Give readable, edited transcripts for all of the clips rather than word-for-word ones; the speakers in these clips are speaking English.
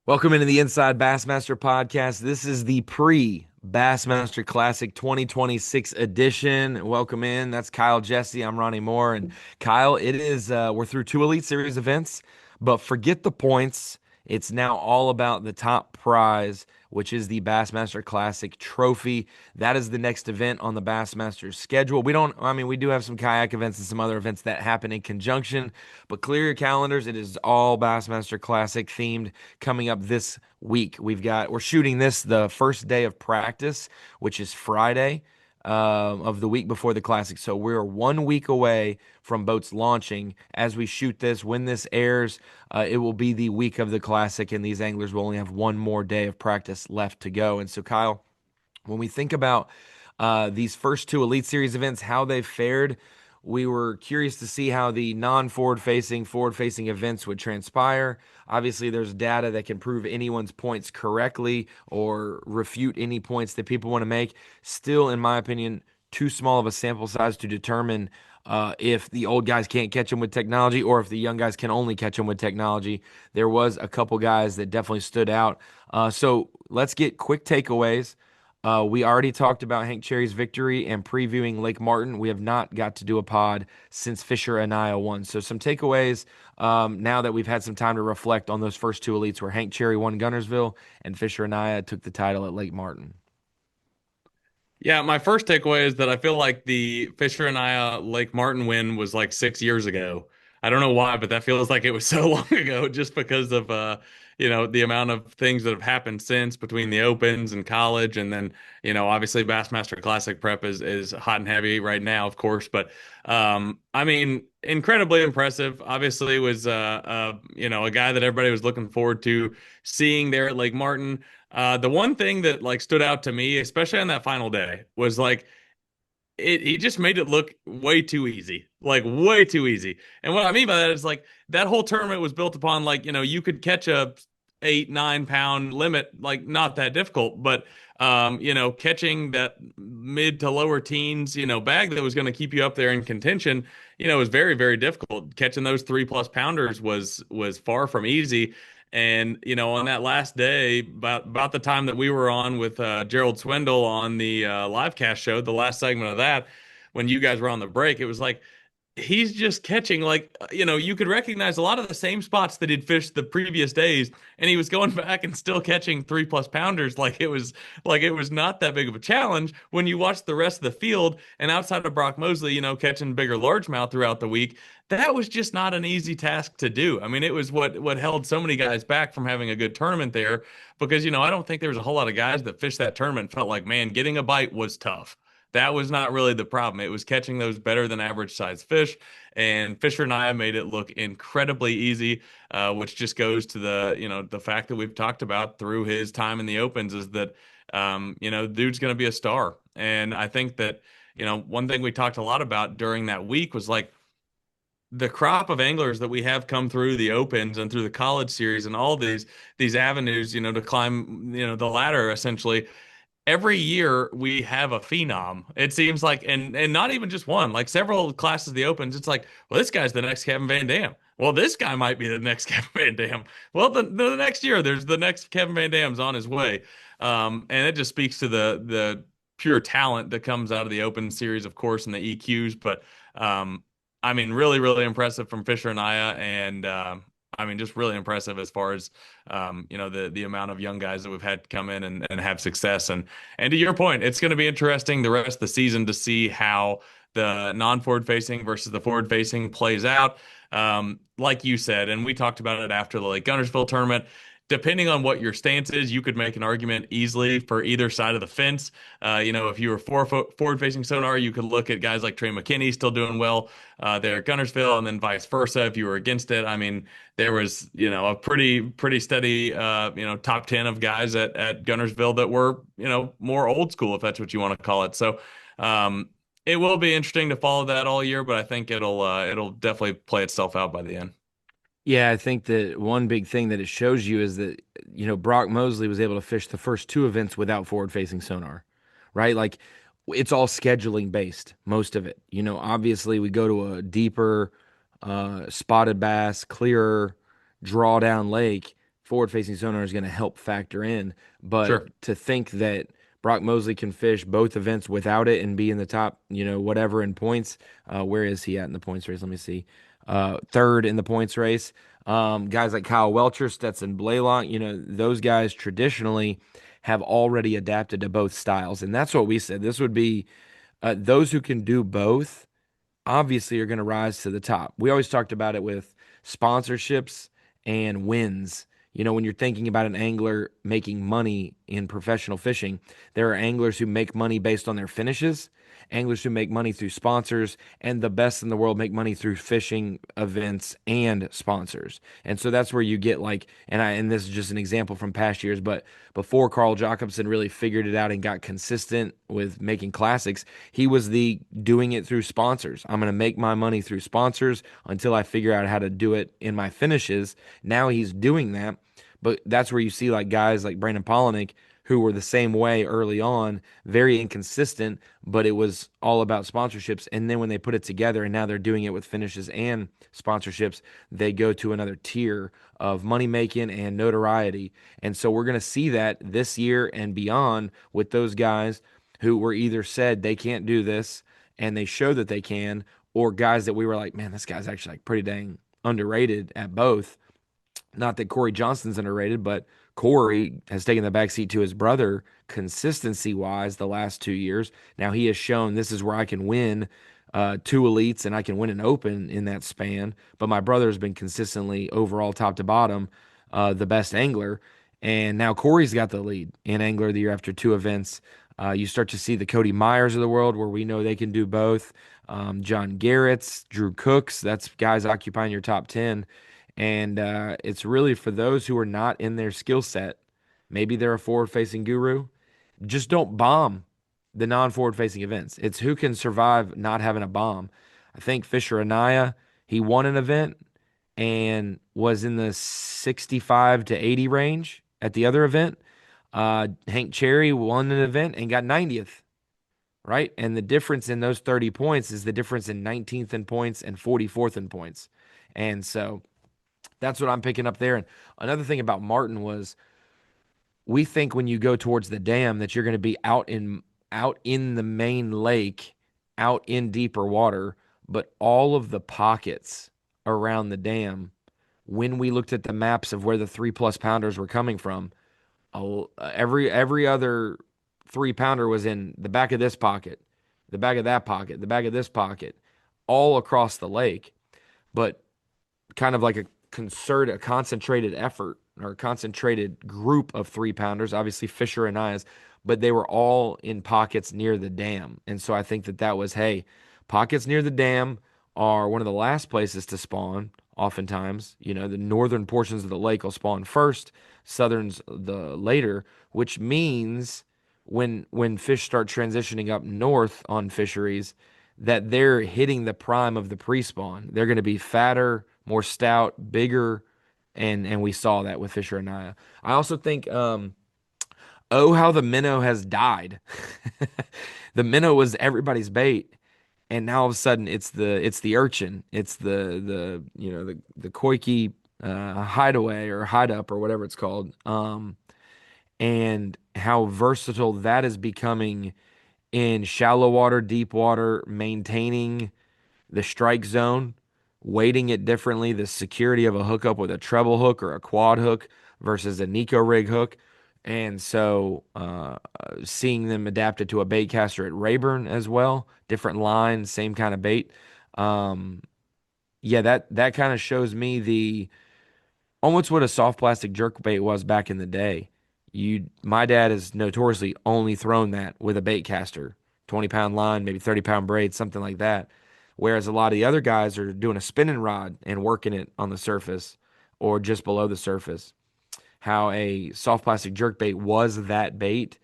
Welcome into the Inside Bassmaster Podcast. This is the pre-Bassmaster Classic 2026 edition. Welcome in. That's Kyle, Jessie. I'm Ronnie Moore. And Kyle, it is, we're through two Elite Series events, but forget the points. It's now all about the top prize, which is the Bassmaster Classic trophy. That is the next event on the Bassmaster schedule. We do have some kayak events and some other events that happen in conjunction, but clear your calendars. It is all Bassmaster Classic themed coming up this week. We're shooting this the first day of practice, which is Friday of the week before the Classic. So we're 1 week away from boats launching. As we shoot this, when this airs, it will be the week of the Classic, and these anglers will only have one more day of practice left to go. And so, Kyle, when we think about these first two Elite Series events, how they've fared, we were curious to see how the forward-facing events would transpire. Obviously, there's data that can prove anyone's points correctly or refute any points that people want to make. Still, in my opinion, too small of a sample size to determine if the old guys can't catch them with technology or if the young guys can only catch them with technology. There was a couple guys that definitely stood out. So let's get quick takeaways. We already talked about Hank Cherry's victory and previewing Lake Martin. We have not got to do a pod since Fisher and Anaya won. So some takeaways now that we've had some time to reflect on those first two elites where Hank Cherry won Gunnersville and Fisher and Anaya took the title at Lake Martin. Yeah, my first takeaway is that I feel like the Fisher and I Lake Martin win was like 6 years ago. I don't know why, but that feels like it was so long ago just because of the amount of things that have happened since between the Opens and college and then, obviously Bassmaster Classic prep is hot and heavy right now, of course, but incredibly impressive. Obviously was a guy that everybody was looking forward to seeing there at Lake Martin. The one thing that like stood out to me, especially on that final day, was like he just made it look way too easy, like way too easy. And what I mean by that is like that whole tournament was built upon like you could catch a 8-9 pound limit, like not that difficult, but catching that mid to lower teens bag that was going to keep you up there in contention was very very difficult. Catching those 3+ pounders was far from easy. And on that last day, about the time that we were on with Gerald Swindle on the live cast show, the last segment of that, when you guys were on the break, it was like he's just catching like you could recognize a lot of the same spots that he'd fished the previous days, and he was going back and still catching 3+ pounders like it was not that big of a challenge when you watch the rest of the field. And outside of Brock Mosley, catching bigger largemouth throughout the week, that was just not an easy task to do. I mean, it was what held so many guys back from having a good tournament there, because I don't think there was a whole lot of guys that fished that tournament and felt like, man, getting a bite was tough. That was not really the problem. It was catching those better than average size fish. And Fisher and I made it look incredibly easy, which just goes to the fact that we've talked about through his time in the Opens is that, dude's going to be a star. And I think that, one thing we talked a lot about during that week was like the crop of anglers that we have come through the Opens and through the college series and all these avenues, to climb, the ladder essentially. Every year we have a phenom. It seems like, and not even just one, like several classes of the Opens. It's like, well, this guy's the next Kevin Van Dam. Well, this guy might be the next Kevin Van Dam. Well, the next year there's the next Kevin Van Dam's on his way, and it just speaks to the pure talent that comes out of the Open series, of course, and the EQs. But really, really impressive from Fisher and Aya, and just really impressive as far as the amount of young guys that we've had come in and have success. And to your point, it's going to be interesting the rest of the season to see how the non-forward facing versus the forward facing plays out. Like you said, and we talked about it after the Lake Gunnersville tournament. Depending on what your stance is, you could make an argument easily for either side of the fence. If you were forward-facing sonar, you could look at guys like Trey McKinney still doing well there at Gunnersville, and then vice versa. If you were against it, I mean, there was a pretty steady top 10 of guys at Gunnersville that were more old school, if that's what you want to call it. So it will be interesting to follow that all year, but I think it'll definitely play itself out by the end. Yeah, I think that one big thing that it shows you is that, Brock Mosley was able to fish the first two events without forward facing sonar, right? Like it's all scheduling based, most of it. Obviously we go to a deeper, spotted bass, clearer, drawdown lake. forward-facing sonar is going to help factor in. But Sure. to think that Brock Mosley can fish both events without it and be in the top, whatever in points. Where is he at in the points race? Let me see. Third in the points race. Guys like Kyle Welcher, Stetson Blaylock, those guys traditionally have already adapted to both styles. And that's what we said. This would be those who can do both obviously are going to rise to the top. We always talked about it with sponsorships and wins. When you're thinking about an angler making money in professional fishing, there are anglers who make money based on their finishes, anglers who make money through sponsors, and the best in the world make money through fishing events and sponsors. And so that's where you get like, and this is just an example from past years, but before Carl Jacobson really figured it out and got consistent with making classics, he was the doing it through sponsors. I'm going to make my money through sponsors until I figure out how to do it in my finishes. Now he's doing that. But that's where you see like guys like Brandon Polinick who were the same way early on, very inconsistent, but it was all about sponsorships. And then when they put it together and now they're doing it with finishes and sponsorships, they go to another tier of money making and notoriety. And so we're going to see that this year and beyond with those guys who were either said they can't do this and they show that they can, or guys that we were like, man, this guy's actually like pretty dang underrated at both. Not that Corey Johnston's underrated, but Corey has taken the backseat to his brother consistency wise the last 2 years. Now he has shown this is where I can win two elites and I can win an open in that span. But my brother has been consistently overall top to bottom the best angler. And now Corey's got the lead in Angler of the Year after two events. You start to see the Cody Myers of the world where we know they can do both. John Garrett's, Drew Cooks, that's guys occupying your top 10. And it's really for those who are not in their skill set. Maybe they're a forward facing guru. Just don't bomb the non forward facing events. It's who can survive not having a bomb. I think Fisher Anaya, he won an event and was in the 65 to 80 range at the other event. Hank Cherry won an event and got 90th, right? And the difference in those 30 points is the difference in 19th in points and 44th in points. And so that's what I'm picking up there. And another thing about Martin was we think when you go towards the dam that you're going to be out in the main lake, out in deeper water, but all of the pockets around the dam, when we looked at the maps of where the 3+ pounders were coming from, every other 3 pounder was in the back of this pocket, the back of that pocket, the back of this pocket, all across the lake. But kind of like a concentrated effort or a concentrated group of 3 pounders, obviously Fisher and Eyes, but they were all in pockets near the dam. And so I think that was, hey, pockets near the dam are one of the last places to spawn. Oftentimes, the northern portions of the lake will spawn first, southern's the later, which means when fish start transitioning up north on fisheries, that they're hitting the prime of the pre-spawn. They're going to be fatter, more stout, bigger, and we saw that with Fisher and Naya. I also think, oh, how the minnow has died. The minnow was everybody's bait, and now all of a sudden it's the urchin, it's the koiki hideaway or hide up or whatever it's called, and how versatile that is becoming in shallow water, deep water, maintaining the strike zone, weighting it differently, the security of a hookup with a treble hook or a quad hook versus a Nico rig hook. And so seeing them adapted to a bait caster at Rayburn as well, different line, same kind of bait. Um, yeah, that kind of shows me the almost what a soft plastic jerk bait was back in the day. My dad has notoriously only thrown that with a bait caster, 20-pound line, maybe 30-pound braid, something like that. Whereas a lot of the other guys are doing a spinning rod and working it on the surface or just below the surface. How a soft plastic jerk bait was that bait,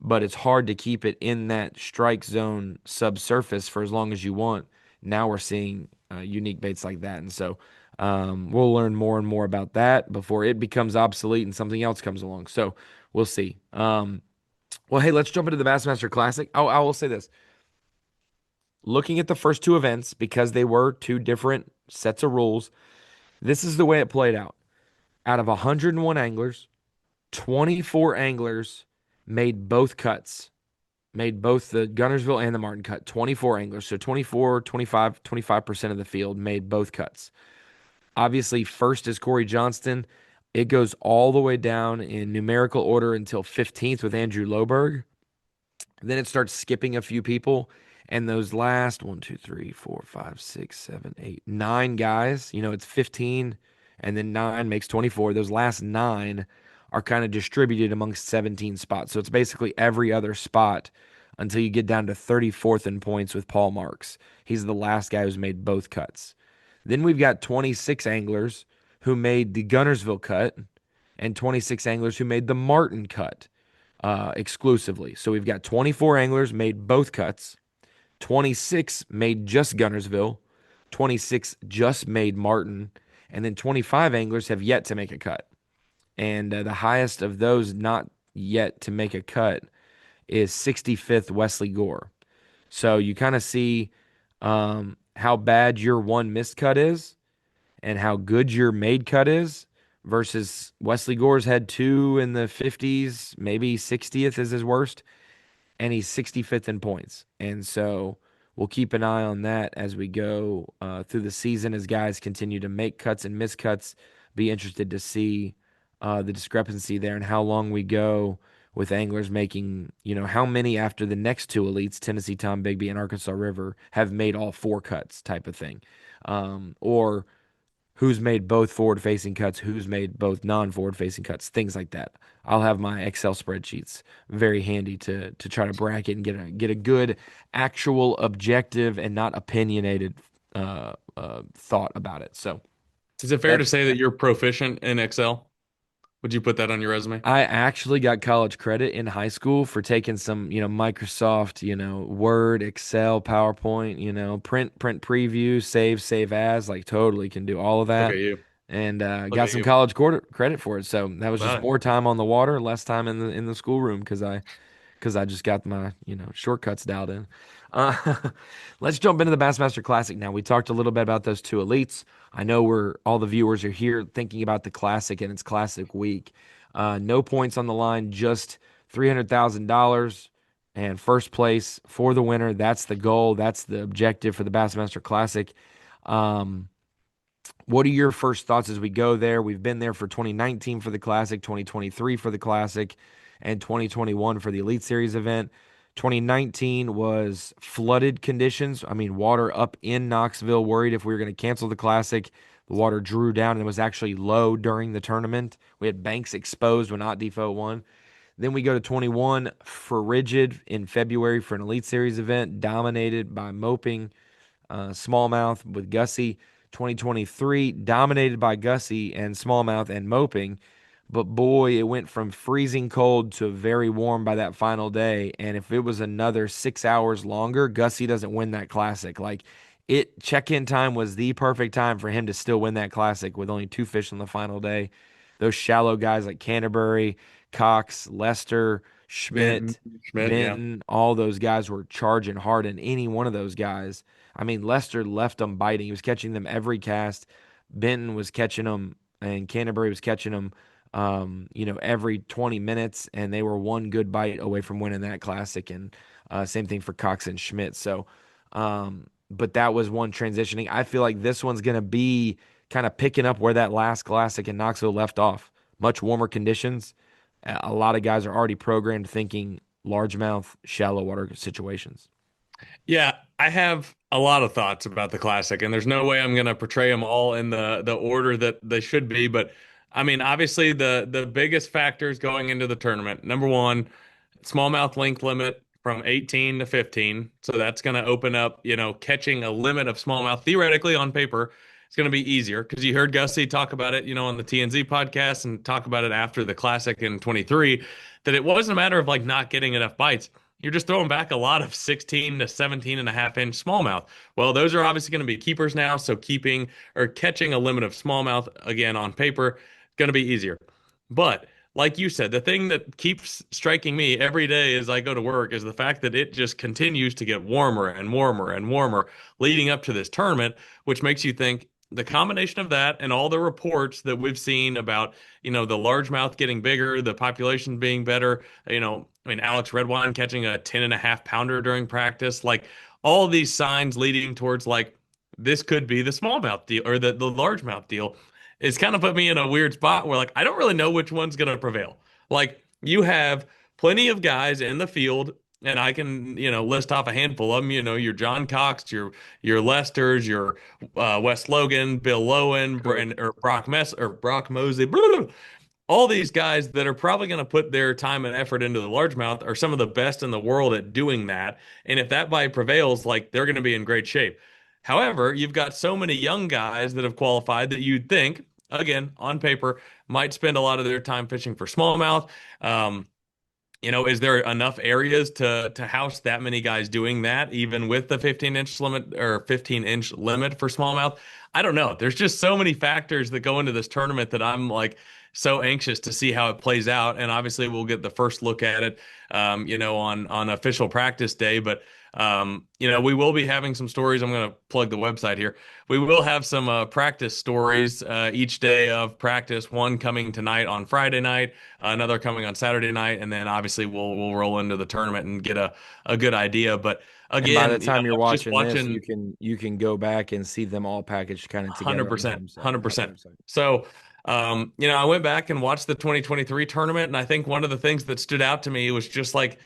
but it's hard to keep it in that strike zone subsurface for as long as you want. Now we're seeing unique baits like that. And so we'll learn more and more about that before it becomes obsolete and something else comes along. So we'll see. Well, hey, let's jump into the Bassmaster Classic. Oh, I will say this. Looking at the first two events, because they were two different sets of rules, this is the way it played out. Out of 101 anglers, 24 anglers made both cuts, made both the Gunnersville and the Martin cut. 24 anglers. So 24, 25, 25% of the field made both cuts. Obviously, first is Corey Johnston. It goes all the way down in numerical order until 15th with Andrew Loberg. Then it starts skipping a few people. And those last 1, 2, 3, 4, 5, 6, 7, 8, 9 guys, it's 15 and then 9 makes 24. Those last 9 are kind of distributed amongst 17 spots. So it's basically every other spot until you get down to 34th in points with Paul Marks. He's the last guy who's made both cuts. Then we've got 26 anglers who made the Gunnersville cut and 26 anglers who made the Martin cut exclusively. So we've got 24 anglers made both cuts, 26 made just Gunnersville, 26 just made Martin, and then 25 anglers have yet to make a cut. And the highest of those not yet to make a cut is 65th Wesley Gore. So you kind of see how bad your one missed cut is and how good your made cut is versus Wesley Gore's had two in the 50s, maybe 60th is his worst, and he's 65th in points. And so we'll keep an eye on that as we go through the season as guys continue to make cuts and miss cuts. Be interested to see the discrepancy there and how long we go with anglers making, how many after the next two elites, Tennessee Tom Bigby and Arkansas River, have made all four cuts type of thing. Or who's made both forward-facing cuts, who's made both non-forward-facing cuts, things like that. I'll have my Excel spreadsheets very handy to try to bracket and get a good, actual, objective, and not opinionated thought about it. So Is it fair to that's say that you're proficient in Excel? Would you put that on your resume? I actually got college credit in high school for taking some, Microsoft, Word, Excel, PowerPoint, print preview, save as, like totally can do all of Look that. at you. And Look got at some you. college quarter credit for it. So that How was just about it? more time on the water, less time in the schoolroom because I just got my, shortcuts dialed in. Uh, let's jump into the Bassmaster Classic now. We talked a little bit about those two elites. I know all the viewers are here thinking about the Classic and its Classic week. No points on the line, just $300,000 and first place for the winner. That's the goal. That's the objective for the Bassmaster Classic. Um, what are your first thoughts as we go there? We've been there for 2019 for the Classic, 2023 for the Classic, and 2021 for the Elite Series event. 2019 was flooded conditions. I mean, water up in Knoxville, worried if we were going to cancel the Classic. The water drew down and was actually low during the tournament. We had banks exposed when Ott Defo won. Then we go to 21 for Rigid in February for an Elite Series event, dominated by Moping smallmouth with Gussie. 2023 dominated by Gussie and smallmouth and Moping. But boy, it went from freezing cold to very warm by that final day. And if it was another 6 hours longer, Gussie doesn't win that Classic. Like check-in time was the perfect time for him to still win that Classic with only two fish on the final day. Those shallow guys like Canterbury, Cox, Lester, Benton, Schmidt, Schmidt, yeah. Benton, all those guys were charging hard. And any one of those guys, I mean, Lester left them biting. He was catching them every cast. Benton was catching them, and Canterbury was catching them, every 20 minutes, and they were one good bite away from winning that Classic. And same thing for Cox and Schmidt. So, but that was one transitioning. I feel like this one's going to be kind of picking up where that last Classic in Knoxville left off. Much warmer conditions. A lot of guys are already programmed thinking largemouth, shallow water situations. Yeah, I have a lot of thoughts about the Classic, and there's no way I'm going to portray them all in the order that they should be. But I mean, obviously, the biggest factors going into the tournament. Number one, smallmouth length limit from 18 to 15. So that's going to open up, catching a limit of smallmouth theoretically on paper. It's going to be easier because you heard Gussie talk about it, on the TNZ podcast and talk about it after the Classic in 23, that it wasn't a matter of like not getting enough bites. You're just throwing back a lot of 16 to 17 and a half inch smallmouth. Well, those are obviously going to be keepers now. So keeping or catching a limit of smallmouth again on paper, going to be easier. But like you said, the thing that keeps striking me every day as I go to work is the fact that it just continues to get warmer and warmer and warmer leading up to this tournament, which makes you think, the combination of that and all the reports that we've seen about, the largemouth getting bigger, the population being better, I mean, Alex Redwine catching a 10.5 pounder during practice, like all these signs leading towards like this could be the smallmouth deal or the largemouth deal. It's kind of put me in a weird spot where like I don't really know which one's going to prevail. Like you have plenty of guys in the field, and I can, list off a handful of them, your John Cox, your Lesters, your Wes Logan, Bill Lowen, Sure. or Brock Mosey, blah, blah, blah. All these guys that are probably going to put their time and effort into the largemouth are some of the best in the world at doing that. And if that bite prevails, like they're going to be in great shape. However, you've got so many young guys that have qualified that you'd think, again, on paper, might spend a lot of their time fishing for smallmouth. Um, is there enough areas to house that many guys doing that, even with the 15-inch limit or 15-inch limit for smallmouth? I don't know. There's just so many factors that go into this tournament that I'm like so anxious to see how it plays out. And obviously, we'll get the first look at it, on official practice day. But we will be having some stories. I'm going to plug the website here. We will have some practice stories each day of practice. One coming tonight on Friday night, another coming on Saturday night, and then obviously we'll roll into the tournament and get a good idea. But And by the again, time I you're was just watching this, watching you can go back and see them all packaged kind of together on the 100%, home 100%. website. So, I went back and watched the 2023 tournament, and I think one of the things that stood out to me was just like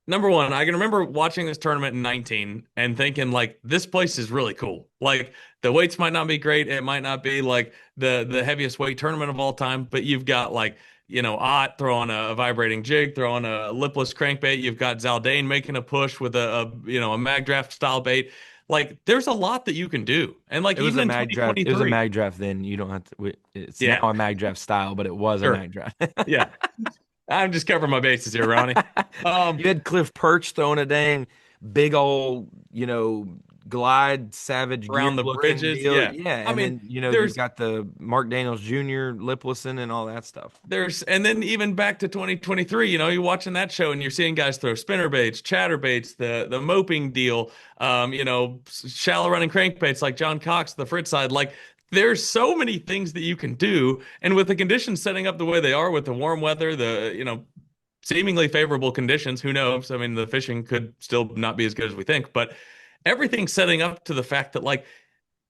number one, I can remember watching this tournament in 19 and thinking like this place is really cool. Like the weights might not be great, it might not be like the heaviest weight tournament of all time, but you've got like Ott throwing a vibrating jig, throwing a lipless crankbait. You've got Zaldane making a push with a mag draft style bait. Like there's a lot that you can do, and like It was even a in mag draft. It was a 2023, mag draft then. You don't have to. It's now yeah, a mag draft style, but it was a sure, mag draft. yeah. I'm just covering my bases here, Ronnie. Um, You had Cliff Perch throwing a dang big old, glide savage gear around the looking bridges, deal. yeah. Yeah. I And mean, then, you've there's got the Mark Daniels Jr. lip listen and all that stuff. and then even back to 2023, you're watching that show and you're seeing guys throw spinner baits, chatter baits, the moping deal, shallow running crankbaits like John Cox, the Fritz side. Like there's so many things that you can do, and with the conditions setting up the way they are, with the warm weather, the seemingly favorable conditions, who knows? I mean, the fishing could still not be as good as we think, but everything's setting up to the fact that like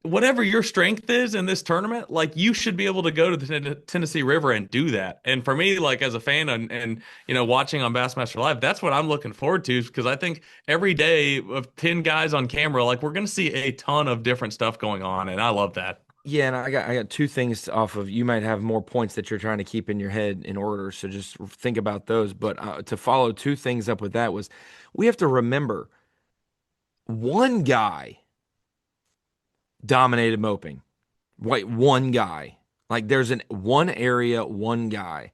whatever your strength is in this tournament, like you should be able to go to the Tennessee River and do that. And for me, like as a fan and watching on Bassmaster Live, that's what I'm looking forward to, because I think every day of 10 guys on camera, like we're going to see a ton of different stuff going on, and I love that. Yeah, and I got two things off of. You might have more points that you're trying to keep in your head in order, so just think about those. But to follow two things up with that was, we have to remember one guy dominated moping. Wait, one guy. Like there's an one area, one guy.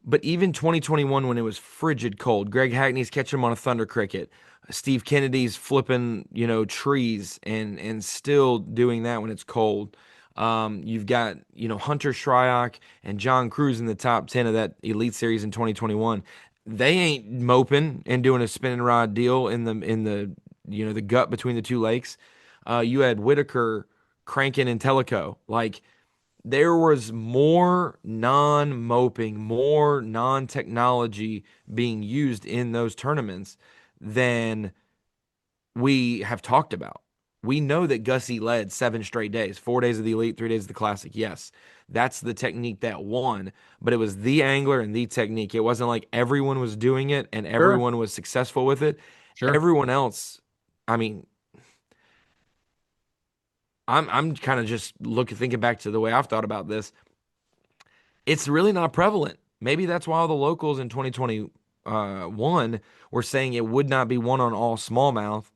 But even 2021, when it was frigid cold, Greg Hackney's catching him on a Thunder Cricket. Steve Kennedy's flipping, trees and still doing that when it's cold. You've got, Hunter Shryock and John Cruz in the top 10 of that Elite Series in 2021. They ain't moping and doing a spinning rod deal in the the gut between the two lakes. You had Whitaker cranking in Tellico. Like there was more non-moping, more non-technology being used in those tournaments than we have talked about. We know that Gussie led 7 straight days, 4 days of the Elite, 3 days of the Classic. Yes, that's the technique that won, but it was the angler and the technique. It wasn't like everyone was doing it and Sure, everyone was successful with it. sure. Everyone else, I mean, I'm kind of just thinking back to the way I've thought about this. It's really not prevalent. Maybe that's why all the locals in 2021 were saying it would not be one on all smallmouth.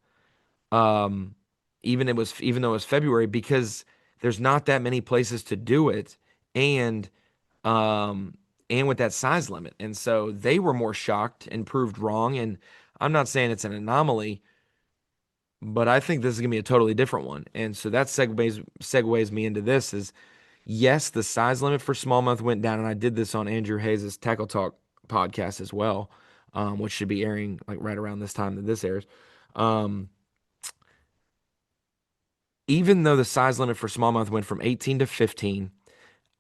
Um, even though it was February, because there's not that many places to do it, and um, and with that size limit, and so they were more shocked and proved wrong. And I'm not saying it's an anomaly, but I think this is gonna be a totally different one. And so that segues me into this is, yes, the size limit for smallmouth went down, and I did this on Andrew Hayes' Tackle Talk podcast as well, which should be airing like right around this time that this airs. Um, even though the size limit for smallmouth went from 18 to 15,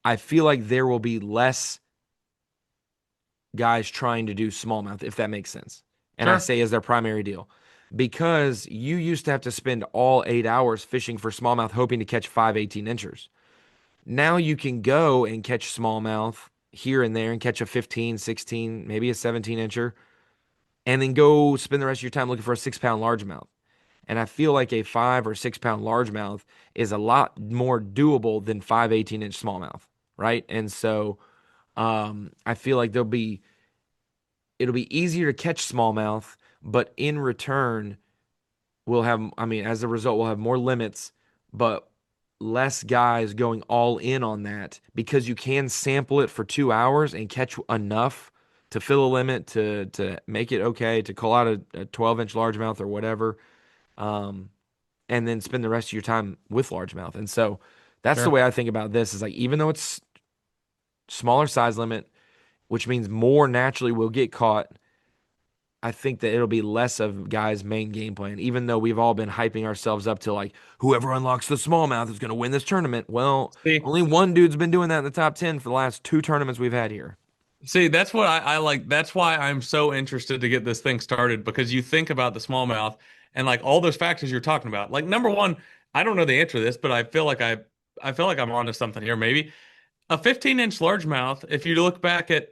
I feel like there will be less guys trying to do smallmouth, if that makes sense. And I Sure, say as their primary deal. Because you used to have to spend all 8 hours fishing for smallmouth, hoping to catch 5 18 inchers. Now you can go and catch smallmouth here and there and catch a 15, 16, maybe a 17 incher, and then go spend the rest of your time looking for a 6 pound largemouth. And I feel like a 5 or 6 pound largemouth is a lot more doable than 5 18 inch smallmouth, right? And so I feel like it'll be easier to catch smallmouth, but in return, as a result, we'll have more limits, but less guys going all in on that because you can sample it for 2 hours and catch enough to fill a limit to make it okay to call out a 12-inch largemouth or whatever, um, and then spend the rest of your time with largemouth. And so that's the sure. way I think about this is like even though it's smaller size limit, which means more naturally will get caught. I think that it'll be less of guys' main game plan, even though we've all been hyping ourselves up to like whoever unlocks the smallmouth is going to win this tournament. Well, See, only one dude's been doing that in the top 10 for the last two tournaments we've had here. See, that's what I like. That's why I'm so interested to get this thing started because you think about the smallmouth and like all those factors you're talking about. Like number one, I don't know the answer to this, but I feel like I'm onto something here. Maybe a 15-inch largemouth, if you look back at,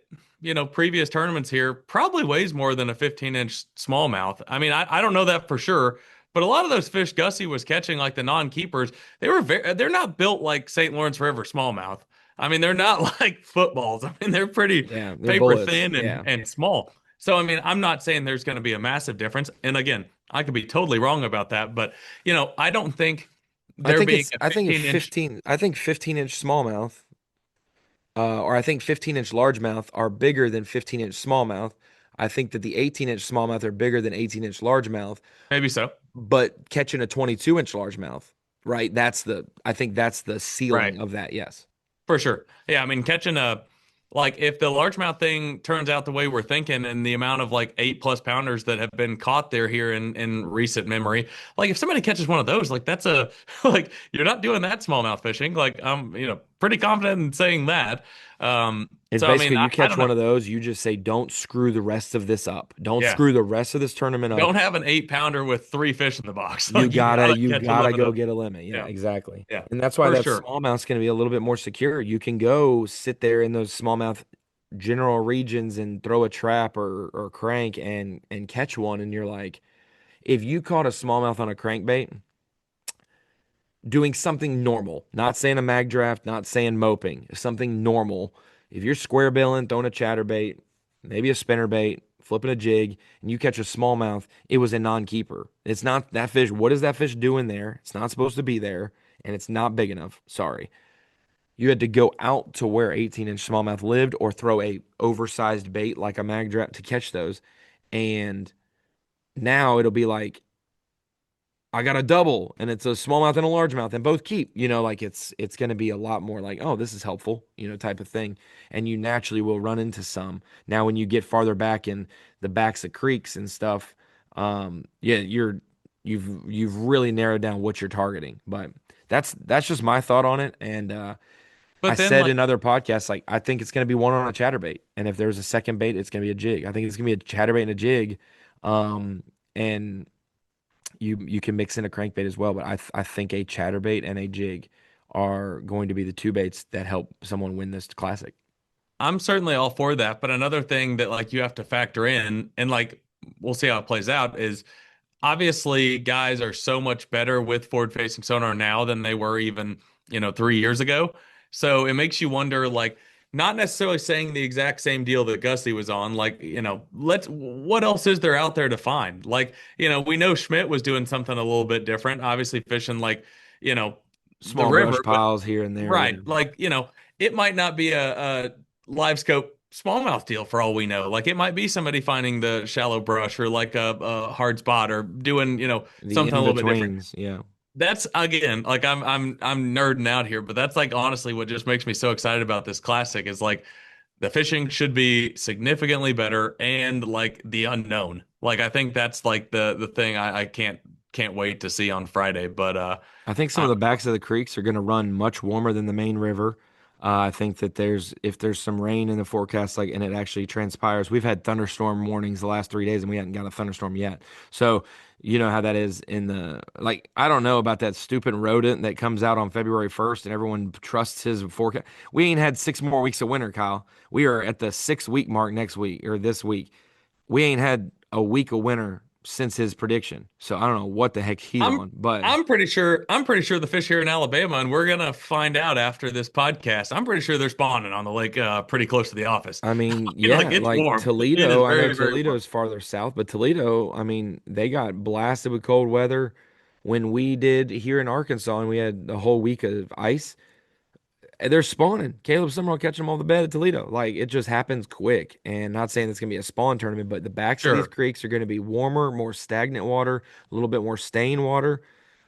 previous tournaments here, probably weighs more than a 15-inch smallmouth. I mean, I don't know that for sure, but a lot of those fish Gussie was catching, like the non-keepers, they're not built like St. Lawrence River smallmouth. I mean, they're not like footballs. I mean, they're pretty Yeah, they're paper bullets. thin and Yeah. and small. So, I mean, I'm not saying there's going to be a massive difference. And again, I could be totally wrong about that, but I don't think there being a I think if 15-inch. 15, I think 15-inch smallmouth, or I think 15-inch largemouth are bigger than 15-inch smallmouth. I think that the 18-inch smallmouth are bigger than 18-inch largemouth, Maybe so. but catching a 22-inch largemouth, right? I think that's the Right. ceiling of that. Yes. For sure. Yeah, I mean, catching a like if the largemouth thing turns out the way we're thinking and the amount of like 8+ pounders that have been caught there here in recent memory, like if somebody catches one of those, like that's a like you're not doing that smallmouth fishing. Like I'm, pretty confident in saying that. It's So I mean, basically you I catch don't know. one of those, you just say, don't screw the rest of this up. Don't Yeah. screw the rest of this tournament up. Don't have an 8 pounder with three fish in the box. Like you gotta You catch a gotta limit go of get a limit. Yeah, yeah, exactly. yeah, And that's why for that sure. smallmouth's gonna be a little bit more secure. You can go sit there in those smallmouth general regions and throw a trap or crank and catch one. And you're like, if you caught a smallmouth on a crankbait, doing something normal, not saying a mag draft, not saying moping, something normal. If you're square billing, throwing a chatterbait, maybe a spinnerbait, flipping a jig, and you catch a smallmouth, it was a non-keeper. It's not that fish. What is that fish doing there? It's not supposed to be there, and it's not big enough. Sorry. You had to go out to where 18-inch smallmouth lived or throw a oversized bait like a mag draft to catch those. And now it'll be like I got a double and it's a smallmouth and a largemouth and both keep, like it's going to be a lot more like, oh, this is helpful, type of thing. And you naturally will run into some. Now, when you get farther back in the backs of creeks and stuff, yeah, you've really narrowed down what you're targeting. But that's just my thought on it. And I But then said like in other podcasts, like I think it's going to be one on a chatterbait, and if there's a second bait, it's going to be a jig. I think it's going to be a chatterbait and a jig, and you can mix in a crankbait as well, but I think a chatterbait and a jig are going to be the two baits that help someone win this classic. I'm certainly all for that, but another thing that like you have to factor in, and like we'll see how it plays out, is obviously guys are so much better with forward facing sonar now than they were even, 3 years ago. So it makes you wonder, like, not necessarily saying the exact same deal that Gussie was on, like, what else is there out there to find? Like, we know Schmidt was doing something a little bit different, obviously fishing like, you know, the Small river, brush but piles here and there, yeah. right, like, it might not be a live scope smallmouth deal for all we know. Like it might be somebody finding the shallow brush or like a hard spot or doing, The something a in little bit different. betweens, yeah. That's again, like I'm nerding out here, but that's like honestly what just makes me so excited about this classic is like the fishing should be significantly better and like the unknown. Like I think that's like the thing I can't can't wait to see on Friday. But I think some I of don't the backs know. of the creeks are going to run much warmer than the main river. I think that if there's some rain in the forecast, like, and it actually transpires. We've had thunderstorm warnings the last 3 days, and we haven't got a thunderstorm yet. So you know how that is in the like. I don't know about that stupid rodent that comes out on February 1st, and everyone trusts his forecast. We ain't had 6 more weeks of winter, Kyle. We are at the 6 week mark next week or this week. We ain't had a week of winter since his prediction. So I don't know what the heck he's I'm on, but. I'm pretty sure the fish here in Alabama, and we're gonna find out after this podcast. I'm pretty sure they're spawning on the lake, pretty close to the office. I mean, Like yeah, it's like warm. It is Toledo. I know very, very warm. Toledo's farther south, but Toledo, I mean, they got blasted with cold weather when we did here in Arkansas, and we had a whole week of ice. And they're spawning. Caleb Summerall catching them on the bed at Toledo. Like it just happens quick. And not saying it's gonna be a spawn tournament, but the backs of these Sure. creeks are gonna be warmer, more stagnant water, a little bit more stained water.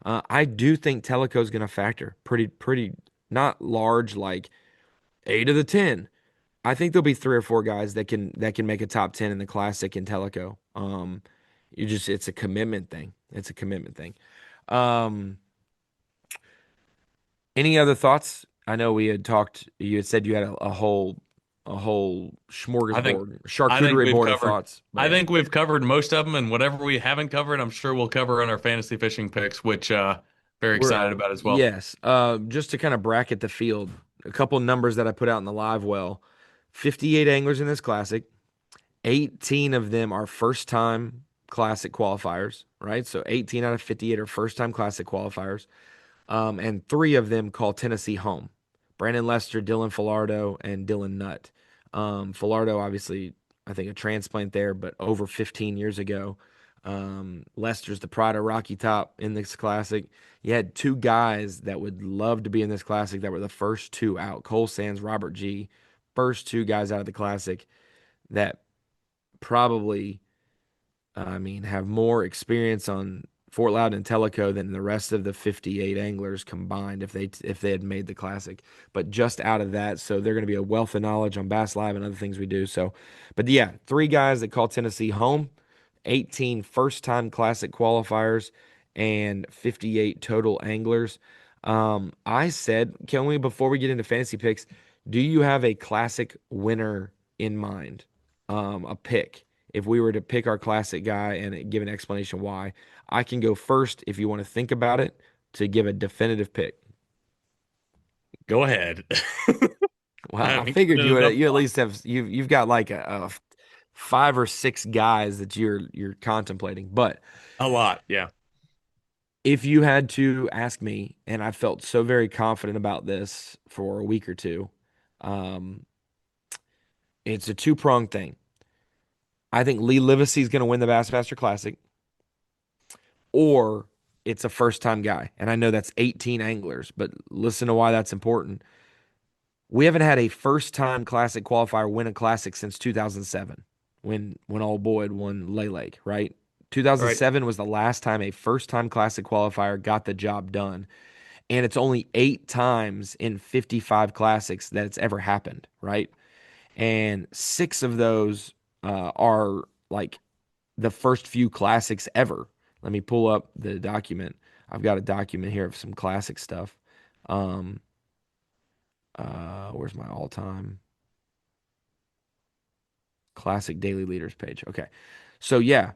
I do think Tellico's gonna factor pretty, not large, like 8 of the 10. I think there'll be 3 or 4 guys that can make a top 10 in the classic in Tellico. It's a commitment thing. It's a commitment thing. Um, any other thoughts? I know we had talked. You had said you had a whole I think smorgasbord, I think charcuterie we've board of covered thoughts. But I yeah, think we've covered most of them, and whatever we haven't covered, I'm sure we'll cover in our fantasy fishing picks, which very we're excited about as well. yes. Just to kind of bracket the field, a couple numbers that I put out in the live well. 58 anglers in this classic. 18 of them are first time classic qualifiers, right? So 18 out of 58 are first time classic qualifiers. And 3 of them call Tennessee home. Brandon Lester, Dylan Filardo, and Dylan Nutt. Filardo, obviously, I think a transplant there, but over 15 years ago. Lester's the pride of Rocky Top in this classic. You had 2 guys that would love to be in this classic that were the first 2 out. Cole Sands, Robert G. First 2 guys out of the classic that probably, I mean, have more experience on Fort Loudoun and Tellico than the rest of the 58 anglers combined if they had made the classic. But just out of that, so they're going to be a wealth of knowledge on Bass Live and other things we do. So, but yeah, 3 guys that call Tennessee home, 18 first-time classic qualifiers, and 58 total anglers. I said, can we, before we get into fantasy picks, do you have a classic winner in mind? A pick. If we were to pick our classic guy and give an explanation why, I can go first if you want to think about it to give a definitive pick. Go ahead. I Well, I haven't figured given you it would. enough You at thought. least have you've got like a 5 or 6 guys that you're contemplating. But A lot, yeah. if you had to ask me, and I felt so very confident about this for a week or two, um, it's a two-pronged thing. I think Lee Livesey is going to win the Bassmaster Classic, or it's a first-time guy. And I know that's 18 anglers, but listen to why that's important. We haven't had a first-time classic qualifier win a classic since 2007 when old Boyd won Lay Lake, right? All right. 2007 was the last time a first-time classic qualifier got the job done. And it's only 8 times in 55 classics that it's ever happened, right? And 6 of those are like the first few classics ever. Let me pull up the document. I've got a document here of some classic stuff. Um, where's my all-time classic daily leaders page? Okay. So yeah,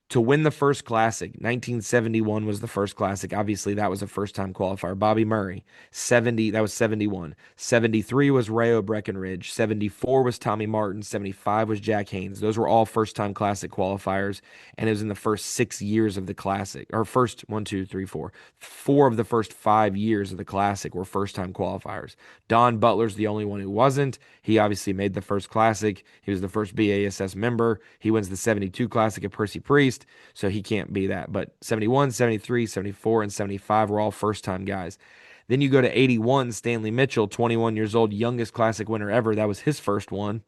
to win the first classic. 1971 was the first classic. Obviously, that was a first time qualifier. Bobby Murray, 70, that was 71. 73 was Rayo Breckenridge. 74 was Tommy Martin. 75 was Jack Haynes. Those were all first time classic qualifiers. And it was in the first 6 years of the classic, or first one, two, three, four. 4 of the first 5 years of the classic were first time qualifiers. Don Butler's the only one who wasn't. He obviously made the first classic. He was the first B.A.S.S member. He wins the 72 classic at Percy Priest, so he can't be that. But 71, 73, 74, and 75 were all first time guys. Then you go to 81, Stanley Mitchell, 21 years old, youngest classic winner ever. That was his first one.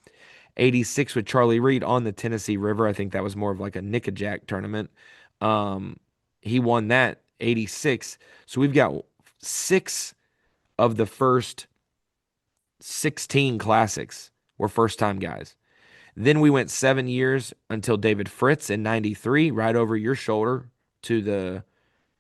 86 with Charlie Reed on the Tennessee River. I think that was more of like a Nickajack tournament. Um, he won that 86. So we've got 6 of the first 16 classics were first time guys. Then we went 7 years until David Fritz in 93, right over your shoulder, to the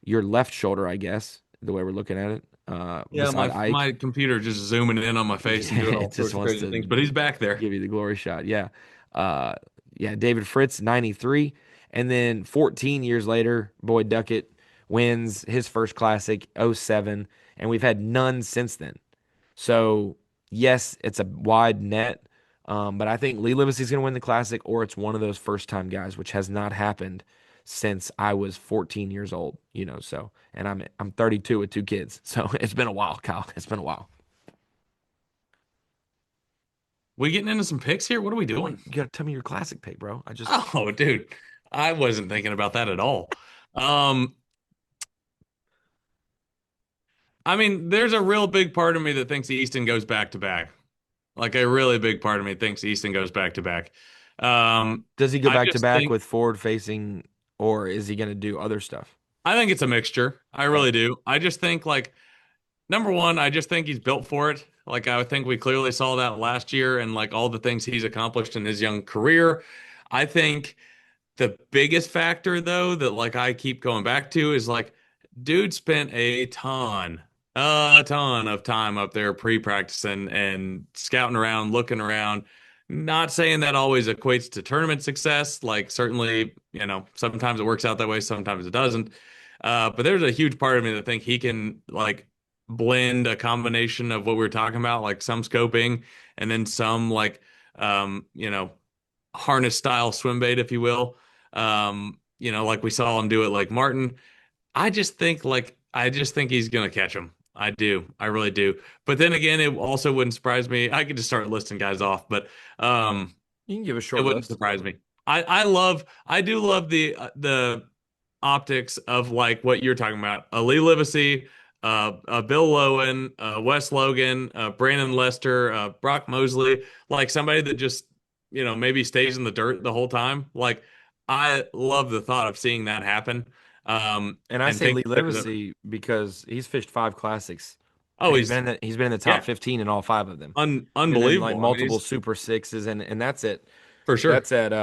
your left shoulder, I guess, the way we're looking at it, Yeah, beside my Ike. computer just zooming in on my face and doing It all just sorts of wants crazy to things, but he's back there. give you the glory shot. Yeah. Uh, yeah, David Fritz, 93. And then 14 years later, Boyd Duckett wins his first classic, '07, and we've had none since then. So, yes, it's a wide net, but I think Lee Livesey's going to win the classic, or it's one of those first time guys, which has not happened since I was 14 years old, so, and I'm 32 with two kids. So, it's been a while, Kyle. It's been a while. We getting into some picks here? What are we Well, doing? you got to tell me your classic pick, bro. I just Oh, dude, I wasn't thinking about that at all. Um, I mean, there's a real big part of me that thinks Easton goes back to back. Like a really big part of me thinks Easton goes back to back. Does he go I back to just back think with forward facing, or is he going to do other stuff? I think it's a mixture. I Okay. really do. I just think like number one, I just think he's built for it. Like I think we clearly saw that last year and like all the things he's accomplished in his young career. I think the biggest factor though that like I keep going back to is like dude spent a ton of time up there pre-practicing and scouting around, looking around. Not saying that always equates to tournament success. Like certainly, sometimes it works out that way, sometimes it doesn't. But there's a huge part of me that think he can like blend a combination of what we were talking about, like some scoping and then some like um, you know, harness style swim bait, if you will. Like we saw him do it like Martin. I just think he's gonna catch him. I do. I really do. But then again, it also wouldn't surprise me. I could just start listing guys off, but um You can give a it short wouldn't list. surprise me. I do love the optics of like what you're talking about. Lee Livesey, Bill Lowen, Wes Logan, Brandon Lester, Brock Mosley, like somebody that just, maybe stays in the dirt the whole time. Like I love the thought of seeing that happen. And I And say think Lee that there's Livesey because he's fished five classics, oh, and he's he's been in the top yeah, 15 in all five of them. Been in like unbelievable. I mean, multiple he's Super Sixes, and that's it. for sure. That's at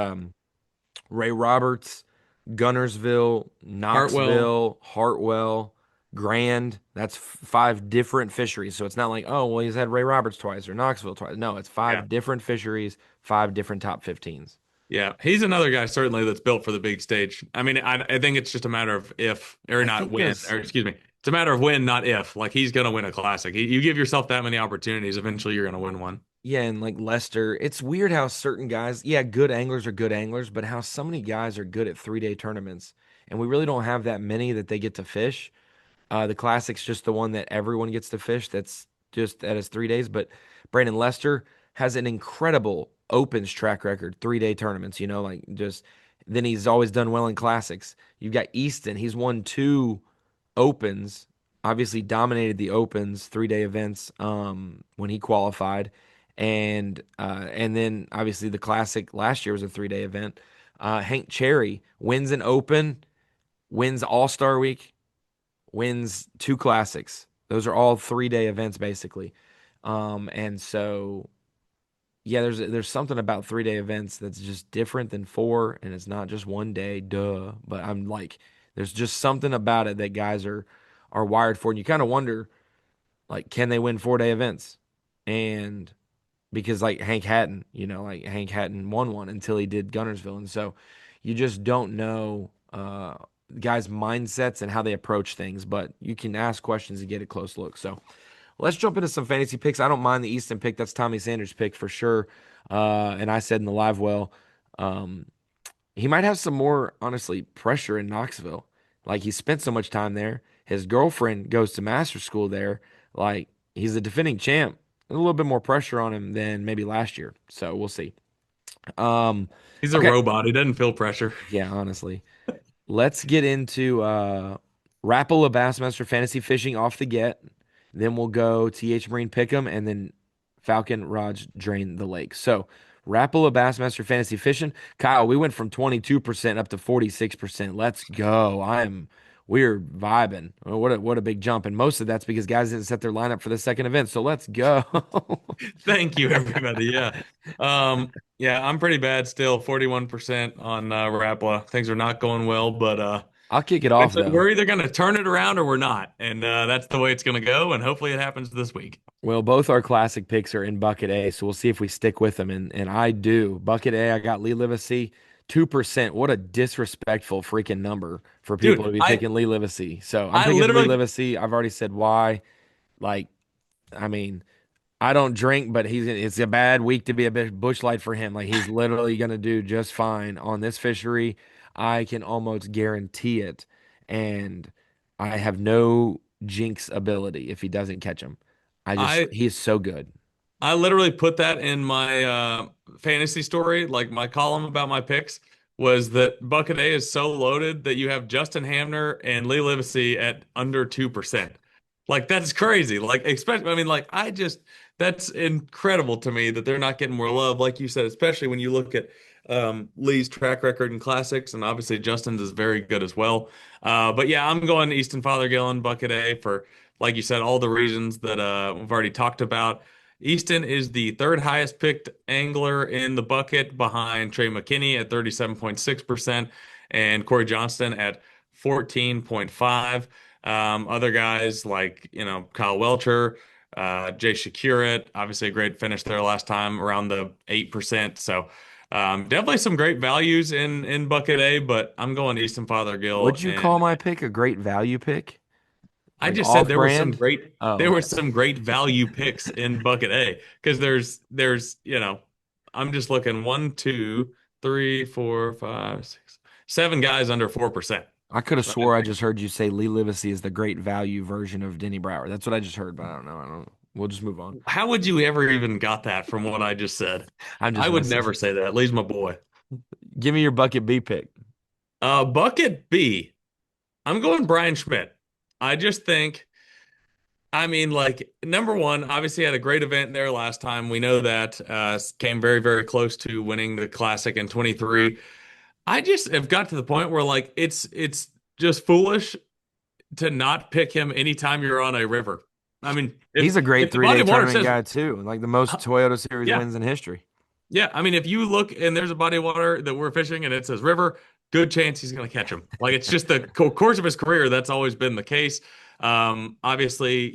Ray Roberts, Gunnersville, Hartwell, Knoxville, Hartwell, Grand. That's five different fisheries. So it's not like, oh, well, he's had Ray Roberts twice or Knoxville twice. No, it's yeah. five different fisheries, five different top 15s. Yeah, he's another guy certainly that's built for the big stage. I mean, I think it's just a matter of if or I not think when, there's or excuse me, it's a matter of when, not if. Like he's gonna win a classic. You give yourself that many opportunities, eventually you're gonna win one. Yeah, and like Lester, it's weird how certain guys, yeah, good anglers are good anglers, but how so many guys are good at 3 day tournaments. And we really don't have that many that they get to fish. The Classic's just the one that everyone gets to fish. That's just that is 3 days. But Brandon Lester has an incredible opens track record, 3 day tournaments, like just then he's always done well in classics. You've got Easton, he's won two opens, obviously dominated the opens 3 day events when he qualified. And then obviously the classic last year was a 3 day event. Hank Cherry wins an open, wins All-Star Week, wins two classics. Those are all 3 day events basically. And so yeah, there's something about 3 day events that's just different than four, and it's not just one day, duh. But I'm like, there's just something about it that guys are wired for, and you kind of wonder, like, can they win 4 day events? And because like Hank Hatton won one until he did Gunnersville, and so you just don't know guys' mindsets and how they approach things, but you can ask questions and get a close look. So let's jump into some fantasy picks. I don't mind the Easton pick. That's Tommy Sanders' pick for sure. And I said in the live well, um, he might have some more, honestly, pressure in Knoxville. Like he spent so much time there. His girlfriend goes to master school there. Like he's a defending champ. A little bit more pressure on him than maybe last year. So we'll see. Um, He's a okay. robot. He doesn't feel pressure. Yeah, honestly. Let's get into Rapala Bassmaster Fantasy Fishing off the get. Then we'll go TH Marine Pick'em and then Falcon Rods Drain the Lake. So Rapala Bassmaster Fantasy Fishing. Kyle, we went from 22% up to 46%. Let's go. We're vibing. What a big jump. And most of that's because guys didn't set their lineup for the second event. So let's go. Thank you, everybody. Yeah. Yeah, I'm pretty bad still, 41% on Rapala. Things are not going well, but I'll kick it off though. We're either going to turn it around or we're not, and that's the way it's going to go. And hopefully, it happens this week. Well, both our classic picks are in bucket A, so we'll see if we stick with them. And I do. Bucket A, I got Lee Livesey, 2%. What a disrespectful freaking number for people to Dude, be picking Lee Livesey. So I'm I picking Lee literally Livesey. I've already said why. Like, I mean, I don't drink, but it's a bad week to be a bit bush light for him. Like he's literally gonna do just fine on this fishery. I can almost guarantee it. And I have no jinx ability if he doesn't catch him. I He is so good. I literally put that in my fantasy story, like my column about my picks, was that Bucket A is so loaded that you have Justin Hamner and Lee Livesey at under 2%. Like that's crazy. Like especially, I mean, like I just that's incredible to me that they're not getting more love, like you said, especially when you look at Lee's track record in classics, and obviously Justin's is very good as well. But yeah, I'm going Easton Fothergill and Bucket A for, like you said, all the reasons that we've already talked about. Easton is the third highest picked angler in the bucket behind Trey McKinney at 37.6% and Corey Johnston at 14.5. Other guys like, Kyle Welcher, Jay Shakurat, obviously a great finish there last time around the 8%. So definitely some great values in Bucket A, but I'm going Easton Fothergill Would you and call my pick a great value pick? I Like just said off there were some brand? great Oh, there were okay. some great value picks in Bucket A because there's I'm just looking one, two, three, four, five, six, seven guys under 4%. I could have Right? swore I just heard you say Lee Livesey is the great value version of Denny Brower. That's what I just heard, but I don't know. I don't know. We'll just move on. How would you ever even got that from what I just said? I'm I just would messing. never say that. Lee's my boy. Give me your bucket B pick. Bucket B. I'm going Brian Schmidt. I just think. I mean, like number one, obviously had a great event there last time. We know that came very, very close to winning the Classic in 23. I just have got to the point where like it's just foolish to not pick him anytime you're on a river. I mean, He's a great if the 3 day body of water tournament says, guy too. Like the most Toyota Series yeah, wins in history. yeah. I mean, if you look and there's a body of water that we're fishing and it says river, good chance he's going to catch him. Like it's just the course of his career. That's always been the case. Obviously,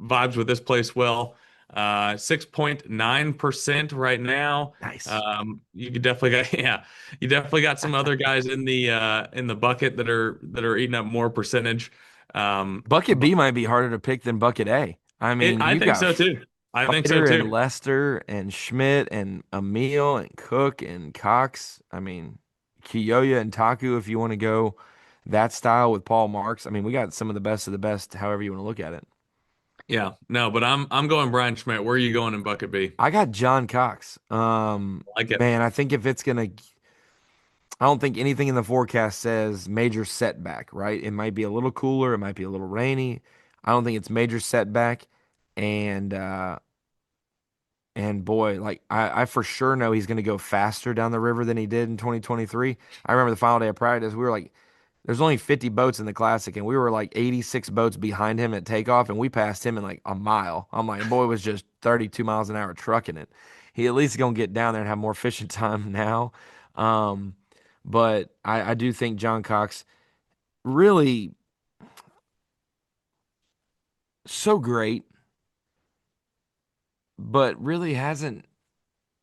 vibes with this place well. 6.9% right now. Nice. You could definitely got yeah, you definitely got some other guys in the bucket that are eating up more percentage. Bucket But B might be harder to pick than bucket A. I mean, I you think got so too. I think so Fighter and too. Lester and Schmidt and Emil and Cook and Cox. I mean, Kiyoya and Taku, if you want to go that style with Paul Marks. I mean, we got some of the best, however you want to look at it. Yeah, no, but I'm going Brian Schmidt. Where are you going in bucket B? I got John Cox. I like it. Man, I think if it's gonna, I don't think anything in the forecast says major setback, right? It might be a little cooler, it might be a little rainy. I don't think it's major setback, and boy, like I for sure know he's going to go faster down the river than he did in 2023. I remember the final day of practice, we were like, there's only 50 boats in the classic, and we were like 86 boats behind him at takeoff, and we passed him in like a mile. I'm like, boy was just 32 miles an hour trucking it. He at least gonna get down there and have more fishing time now. Um, but I do think John Cox really so great, but really hadn't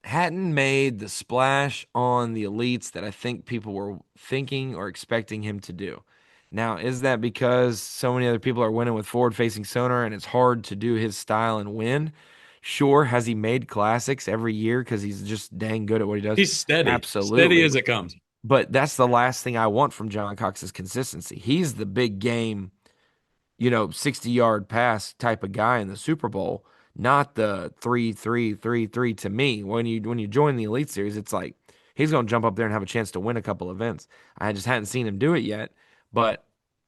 made the splash on the elites that I think people were thinking or expecting him to do. Now, is that because so many other people are winning with forward facing sonar and it's hard to do his style and win? Sure. Has he made classics every year because he's just dang good at what he does? He's steady Absolutely. as it comes. But that's the last thing I want from John Cox's consistency. He's the big game 60-yard pass type of guy in the Super Bowl, not the 3-3-3-3 to me. When you join the Elite Series, it's like he's going to jump up there and have a chance to win a couple events. I just hadn't seen him do it yet, but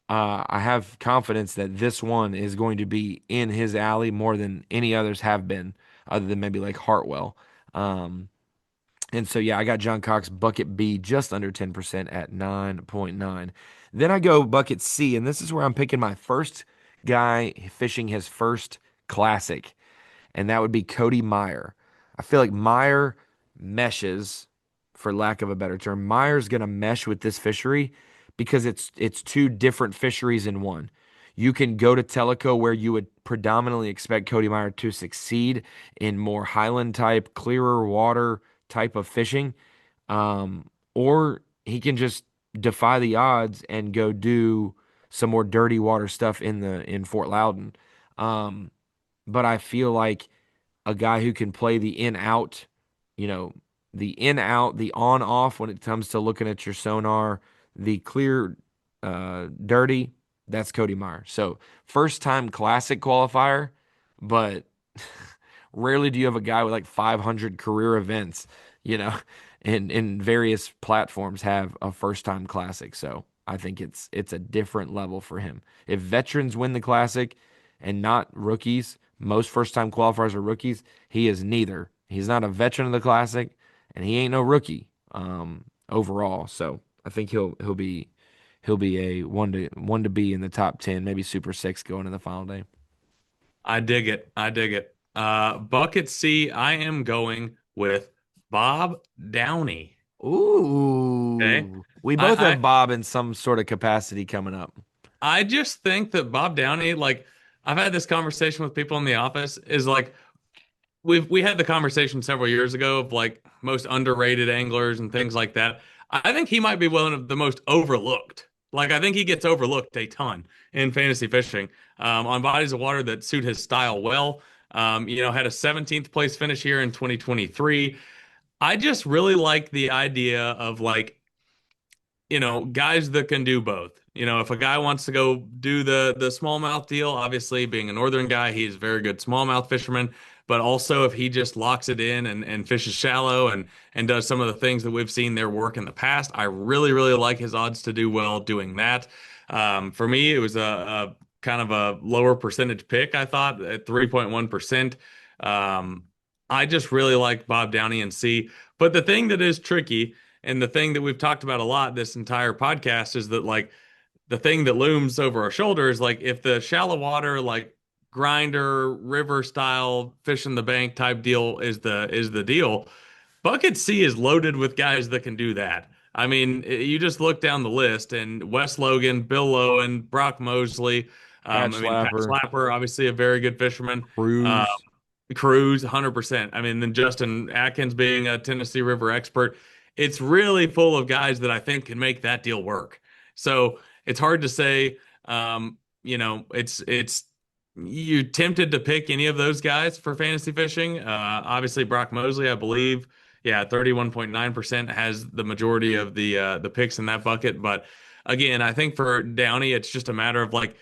I have confidence that this one is going to be in his alley more than any others have been, other than maybe like Hartwell. Um, and so, yeah, I got John Cox bucket B just under 10% at 9.9. Then I go bucket C, and this is where I'm picking my first guy fishing his first classic, and that would be Cody Meyer. I feel like Meyer meshes, for lack of a better term. Meyer's going to mesh with this fishery because it's two different fisheries in one. You can go to Tellico where you would predominantly expect Cody Meyer to succeed in more highland type, clearer water type of fishing, or he can just defy the odds and go do some more dirty water stuff in Fort Loudon. Um, but I feel like a guy who can play the in out, you know, the in out, the on off when it comes to looking at your sonar, the clear, dirty, that's Cody Meyer. So first time classic qualifier, but rarely do you have a guy with like 500 career events, you know, in various platforms have a first time classic. So I think it's a different level for him. If veterans win the classic and not rookies, most first time qualifiers are rookies. He is neither. He's not a veteran of the classic, and he ain't no rookie overall. So I think he'll be a one to be in the top 10, maybe Super Six going in the final day. I dig it. I dig it. Bucket C, I am going with Bob Downey. Okay. Ooh, we both I, have Bob in some sort of capacity coming up. I just think that Bob Downey, like I've had this conversation with people in the office, is like we had the conversation several years ago of like most underrated anglers and things like that. I think he might be one of the most overlooked. Like I think he gets overlooked a ton in fantasy fishing on bodies of water that suit his style well. Had a 17th place finish here in 2023. I just really like the idea of like guys that can do both. If a guy wants to go do the smallmouth deal, obviously being a northern guy, he's a very good smallmouth fisherman. But also if he just locks it in and fishes shallow and does some of the things that we've seen their work in the past, I really, really like his odds to do well doing that. For me, it was a kind of a lower percentage pick, I thought, at 3.1%. I just really like Bob Downey and C. But the thing that is tricky and the thing that we've talked about a lot this entire podcast is that like the thing that looms over our shoulder is like if the shallow water like grinder river style fish in the bank type deal is the deal. Bucket C is loaded with guys that can do that. I mean, you just look down the list and Wes Logan, Bill Lowen, Brock Mosley. Patch Pat Slapper, Slapper, obviously a very good fisherman. Uh, Cruz. Cruz, 100%. I mean, then Justin Atkins being a Tennessee River expert, it's really full of guys that I think can make that deal work. So it's hard to say. It's you tempted to pick any of those guys for fantasy fishing. Obviously Brock Mosley, I believe, yeah, 31.9% has the majority of the picks in that bucket. But again, I think for Downey, it's just a matter of like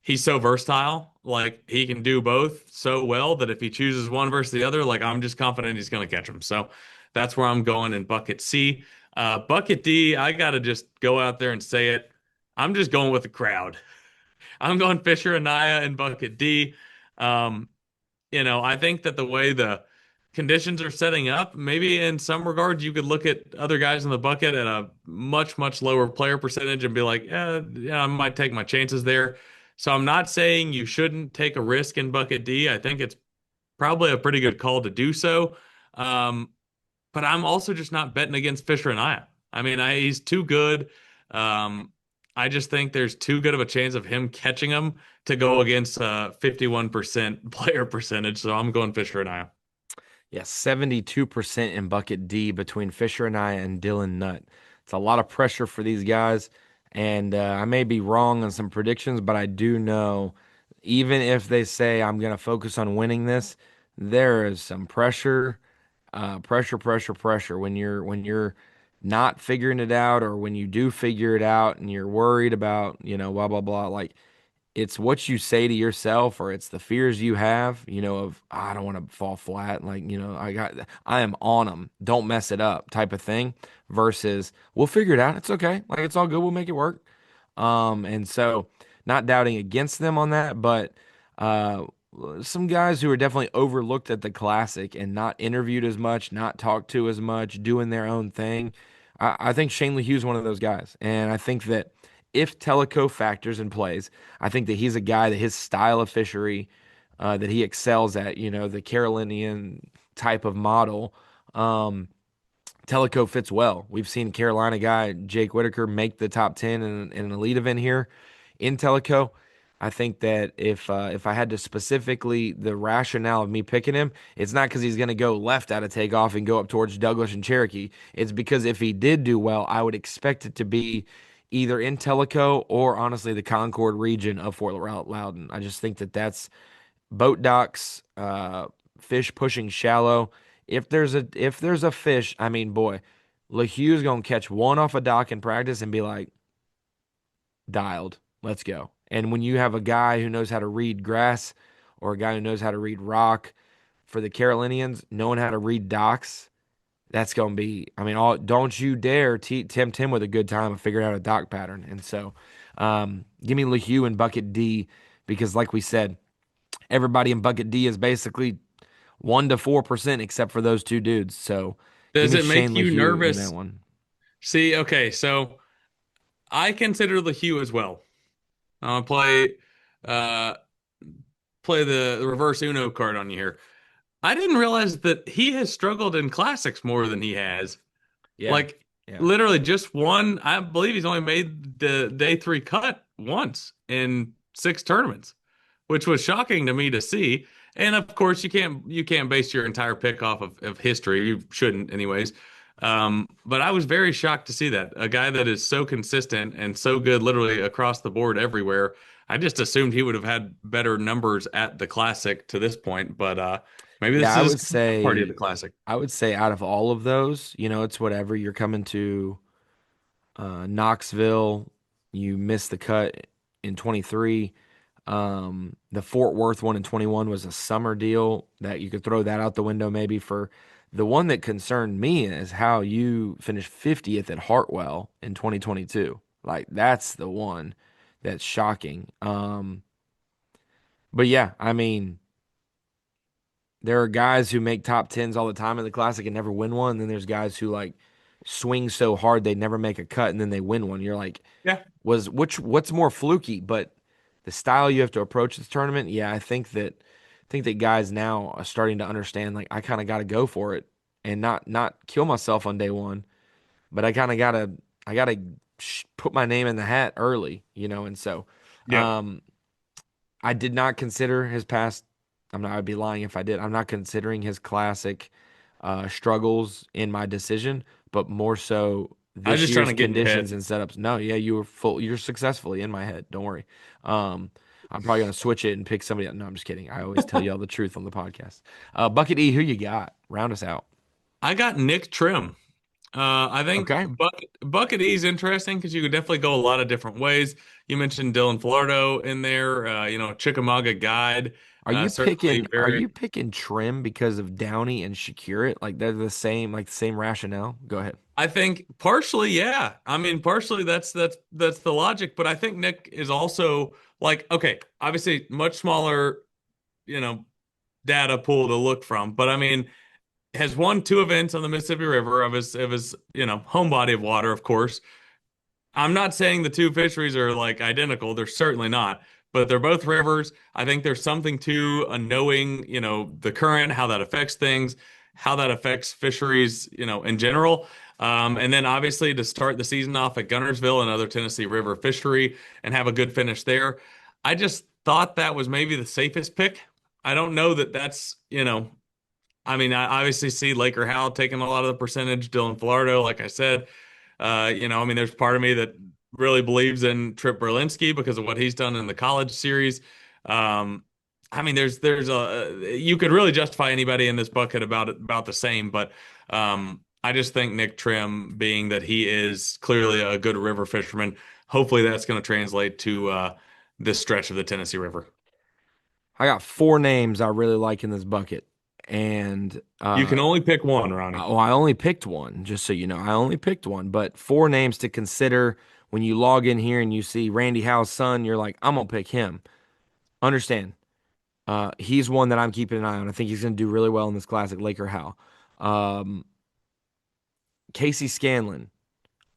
he's so versatile. Like he can do both so well that if he chooses one versus the other, like I'm just confident he's going to catch them. So that's where I'm going in bucket C. Bucket D, I got to just go out there and say it. I'm just going with the crowd. I'm going Fisher Anaya in bucket D. Um, I think that the way the conditions are setting up, maybe in some regards, you could look at other guys in the bucket at a much, much lower player percentage and be like, yeah, I might take my chances there. So I'm not saying you shouldn't take a risk in bucket D. I think it's probably a pretty good call to do so. Um, but I'm also just not betting against Fisher and I mean, he's too good. Um, I just think there's too good of a chance of him catching him to go against 51% player percentage. So I'm going Fisher and I. Yeah, 72% in bucket D between Fisher and I and Dylan Nutt. It's a lot of pressure for these guys. And I may be wrong on some predictions, but I do know even if they say I'm going to focus on winning this, there is some pressure, pressure when you're not figuring it out, or when you do figure it out and you're worried about, blah, blah, blah. Like it's what you say to yourself, or it's the fears you have, of I don't want to fall flat, like, I am on them, don't mess it up type of thing, versus we'll figure it out, it's okay, like it's all good, we'll make it work. And so not doubting against them on that, but uh some guys who are definitely overlooked at the classic and not interviewed as much, not talked to as much, doing their own thing. I think Shane Lee Hughes one of those guys, and I think that if Tellico factors and plays, I think that he's a guy that his style of fishery, that he excels at, the Carolinian type of model, um, Tellico fits well. We've seen Carolina guy Jake Whitaker make the top 10 in an elite event here in Tellico. I think that if I had to specifically the rationale of me picking him, it's not because he's going to go left out of takeoff and go up towards Douglas and Cherokee. It's because if he did do well, I would expect it to be either in Tellico or honestly the Concord region of Fort Loudoun. I just think that that's boat docks, fish pushing shallow. If there's a fish, I mean, boy, LeHugh's gonna catch one off a dock in practice and be like, dialed, let's go. And when you have a guy who knows how to read grass or a guy who knows how to read rock, for the Carolinians, knowing how to read docks, that's gonna be. I mean, don't you dare tempt him with a good time of figuring out a dock pattern. And so, give me LeHugh and bucket D because, like we said, everybody in bucket D is basically 1 to 4% except for those two dudes. So give Does me it Shane make you LeHugh in that nervous? one. See, okay, so I consider the Hugh as well. I'll uh play the reverse Uno card on you here. I didn't realize that he has struggled in classics more than he has. Yeah. Like Yeah. literally just one, I believe he's only made the day three cut once in six tournaments, which was shocking to me to see. And of course, you can't base your entire pick off of history. You shouldn't, anyways. But I was very shocked to see that a guy that is so consistent and so good, literally across the board everywhere. I just assumed he would have had better numbers at the classic to this point, but maybe Yeah, this is a party of the classic. I would say out of all of those, it's whatever. You're coming to Knoxville, you missed the cut in 23. The Fort Worth one in 21 was a summer deal that you could throw that out the window maybe for the one that concerned me is how you finished 50th at Hartwell in 2022. Like that's the one that's shocking. But yeah, I mean, there are guys who make top tens all the time in the classic and never win one. And then there's guys who like swing so hard they never make a cut and then they win one. You're like, Yeah. what's more fluky? But the style you have to approach this tournament, yeah, I think that guys now are starting to understand like I kind of got to go for it and not kill myself on day one, but I gotta put my name in the hat early. And so, Yep. um, I did not consider his past. I'd be lying if I did. I'm not considering his classic struggles in my decision, but more so I was this just trying year's to get in your conditions head. and setups. No, yeah, you were full. You're successfully in my head. Don't worry. Um, I'm probably gonna switch it and pick somebody else. No, I'm just kidding. I always tell you all the truth on the podcast. Bucket E, who you got? Round us out. I got Nick Trim. I think Okay. Bucket E is interesting because you could definitely go a lot of different ways. You mentioned Dylan Flardo in there, Chickamauga Guide, certainly Are very. you picking Trim because of Downey and Shakira it? Like they're the same rationale. Go ahead. I think partially, yeah. I mean, partially that's the logic, but I think Nick is also like, okay, obviously much smaller, you know, data pool to look from, but I mean, has won two events on the Mississippi River of his home body of water, of course. I'm not saying the two fisheries are like identical. They're certainly not, but they're both rivers. I think there's something to a knowing, the current, how that affects things, how that affects fisheries, in general. And then obviously to start the season off at Gunnersville, another Tennessee River fishery, and have a good finish there. I just thought that was maybe the safest pick. I don't know that that's. I mean, I obviously see Laker Howell taking a lot of the percentage, Dylan Flardo, like I said. I mean, there's part of me that really believes in Trip Berlinski because of what he's done in the college series. Um, I mean, there's a you could really justify anybody in this bucket about the same, but I just think Nick Trim, being that he is clearly a good river fisherman, hopefully that's going to translate to this stretch of the Tennessee River. I got four names I really like in this bucket, and You can only pick one, Ronnie. I only picked one. Just so you know, I only picked one, but four names to consider when you log in here and you see Randy Howe's son. You're like, I'm gonna pick him. Understand? He's one that I'm keeping an eye on. I think he's gonna do really well in this classic. Laker Howe, um, Casey Scanlon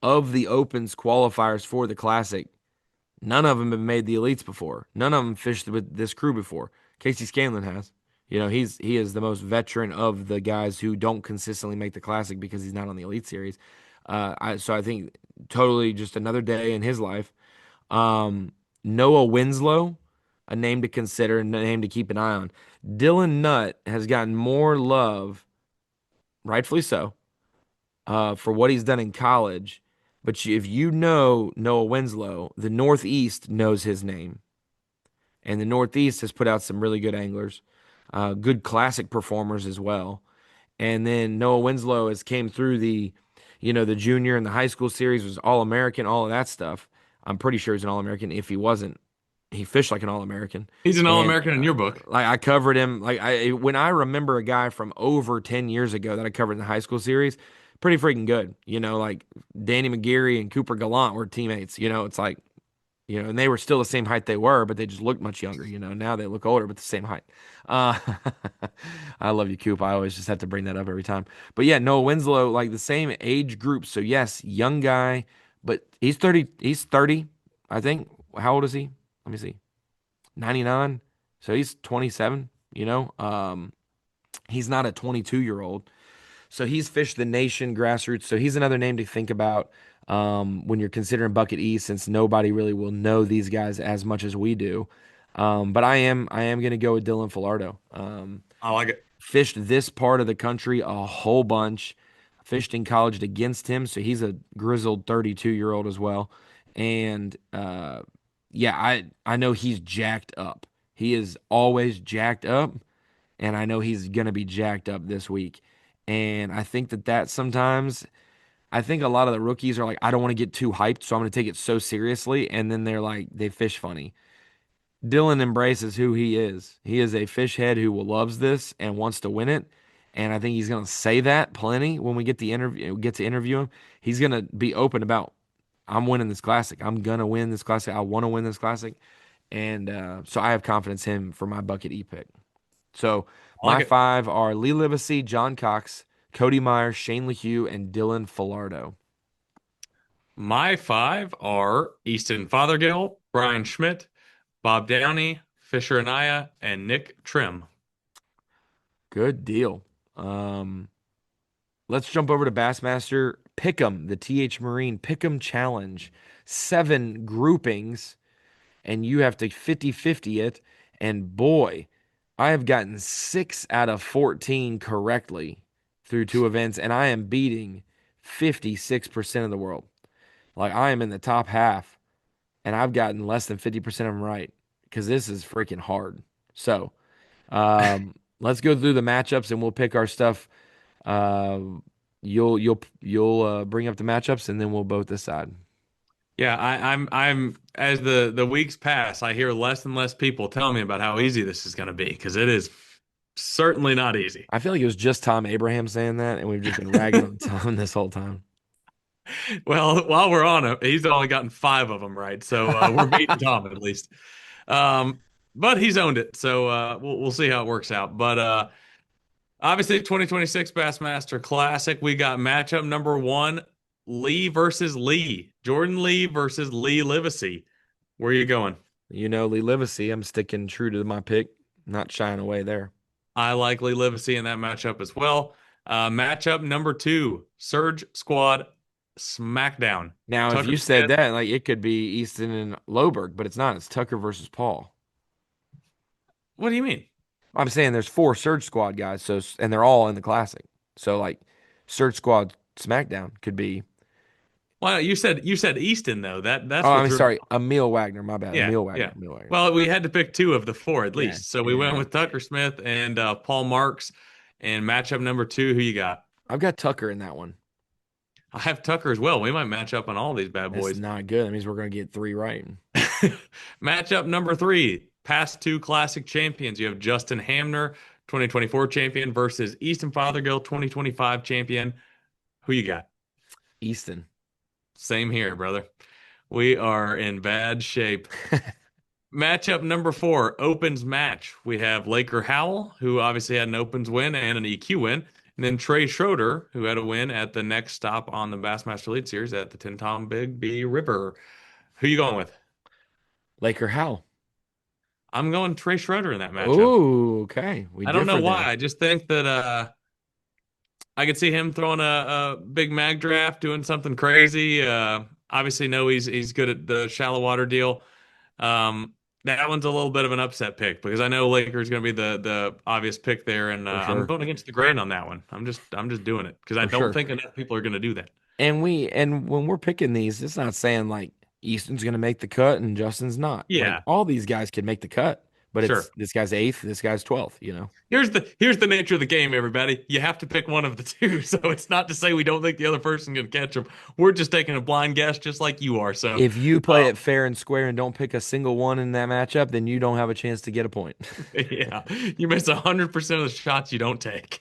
of the Opens qualifiers for the classic. None of them have made the elites before. None of them fished with this crew before. Casey Scanlon has. He is the most veteran of the guys who don't consistently make the classic because he's not on the Elite Series. So I think totally just another day in his life. Noah Winslow, a name to consider, a name to keep an eye on. Dylan Nutt has gotten more love, rightfully so, for what he's done in college. But if you know Noah Winslow, the Northeast knows his name. And the Northeast has put out some really good anglers, good classic performers as well. And then Noah Winslow has came through the junior and the high school series, was All American, all of that stuff. I'm pretty sure he's an All American. If he wasn't, he fished like an All American. He's an And All-American in your book. like I covered him, when I remember a guy from over 10 years ago that I covered in the high school series, pretty freaking good. Like Danny McGeary and Cooper Gallant were teammates. It's like, and they were still the same height they were, but they just looked much younger. Now they look older, but the same height. Uh, I love you, Coop. I always just have to bring that up every time. But yeah, Noah Winslow, like the same age group. So yes, young guy, but he's 30. He's 30, I think. How old is he? Let me see. 99. So he's 27, he's not a 22-year-old. So he's fished the nation grassroots. So he's another name to think about when you're considering Bucket East, since nobody really will know these guys as much as we do. But I am going to go with Dylan Filardo. I like it. Fished this part of the country a whole bunch. Fished in college against him, so he's a grizzled 32-year-old as well. And yeah, I know he's jacked up. He is always jacked up, and I know he's going to be jacked up this week. And I think that sometimes, I think a lot of the rookies are like, I don't want to get too hyped, so I'm going to take it so seriously. And then they're like, they fish funny. Dylan embraces who he is. He is a fish head who loves this and wants to win it. And I think he's going to say that plenty when we get to interview him. He's going to be open about, I'm winning this classic. I'm going to win this classic. I want to win this classic. And so I have confidence in him for my Bucket E pick. So I like my it. five are Lee Livesey, John Cox, Cody Meyer, Shane LeHue, and Dylan Filardo. My five are Easton Fothergill, Brian Schmidt, Bob Downey, Fisher Anaya, and Nick Trim. Good deal. Um, let's jump over to Bassmaster Pick'em, the TH Marine Pick'em Challenge. 7 groupings, and you have to 50-50 it. And boy, I have gotten 6 out of 14 correctly through 2 events, and I am beating 56% of the world. Like I am in the top half, and I've gotten less than 50% of them right because this is freaking hard. So let's go through the matchups, and we'll pick our stuff. Uh, you'll bring up the matchups, and then we'll both decide. Yeah, I'm as the weeks pass, I hear less and less people tell me about how easy this is going to be because it is certainly not easy. I feel like it was just Tom Abraham saying that, and we've just been ragging on Tom this whole time. Well, while we're on it, he's only gotten 5 of them right, so we're beating Tom at least. Um, but he's owned it, so we'll see how it works out. But obviously, 2026 Bassmaster Classic, we got matchup number 1, Lee versus Lee, Jordan Lee versus Lee Livesey. Where are you going? Lee Livesey, I'm sticking true to my pick, not shying away there. I like Lee Livesey in that matchup as well. Matchup number 2, Surge Squad SmackDown. Now, if Tucker you said Smith. that, like it could be Easton and Loberg, but it's not. It's Tucker versus Paul. What do you mean? I'm saying there's 4 Surge Squad guys, and they're all in the Classic. So like Surge Squad SmackDown could be. Well, you said Easton though. That's Oh, what I'm threw me sorry, off. Emil Wagner. My bad, Yeah, Emil Wagner. yeah. Emil Wagner. Well, we had to pick 2 of the 4 at Yeah, least. So we went yeah. with Tucker Smith and Paul Marks. And matchup number 2, who you got? I've got Tucker in that one. I have Tucker as well. We might match up on all these bad That's boys. not good. That means we're gonna get 3 right. Matchup number 3, past 2 classic champions. You have Justin Hamner, 2024 champion, versus Easton Fothergill, 2025 champion. Who you got? Easton. Same here, brother. We are in bad shape. Matchup number 4, opens match. We have Laker Howell, who obviously had an opens win and an EQ win. And then Trey Schroeder, who had a win at the next stop on the Bassmaster Lead Series at the Tintom Big B River. Who you going with? Laker Howell. I'm going Trey Schroeder in that matchup. Oh, okay. We I don't know differ why. there. I just think that I could see him throwing a big mag draft, doing something crazy. Obviously, know he's good at the shallow water deal. That one's a little bit of an upset pick because I know Lakers going to be the obvious pick there, and For I'm sure. going against the grain on that one. I'm just doing it because I For don't sure. think enough people are going to do that. And when we're picking these, it's not saying like Easton's gonna make the cut and Justin's not. Like Yeah, all these guys can make the cut, but it's sure. this guy's eighth, this guy's 12th. Here's the nature of the game, everybody. You have to pick one of the two. So it's not to say we don't think the other person can catch them. We're just taking a blind guess, just like you are. So, If you play uh, it fair and square and don't pick a single one in that matchup, then you don't have a chance to get a point. yeah, you miss 100% of the shots you don't take.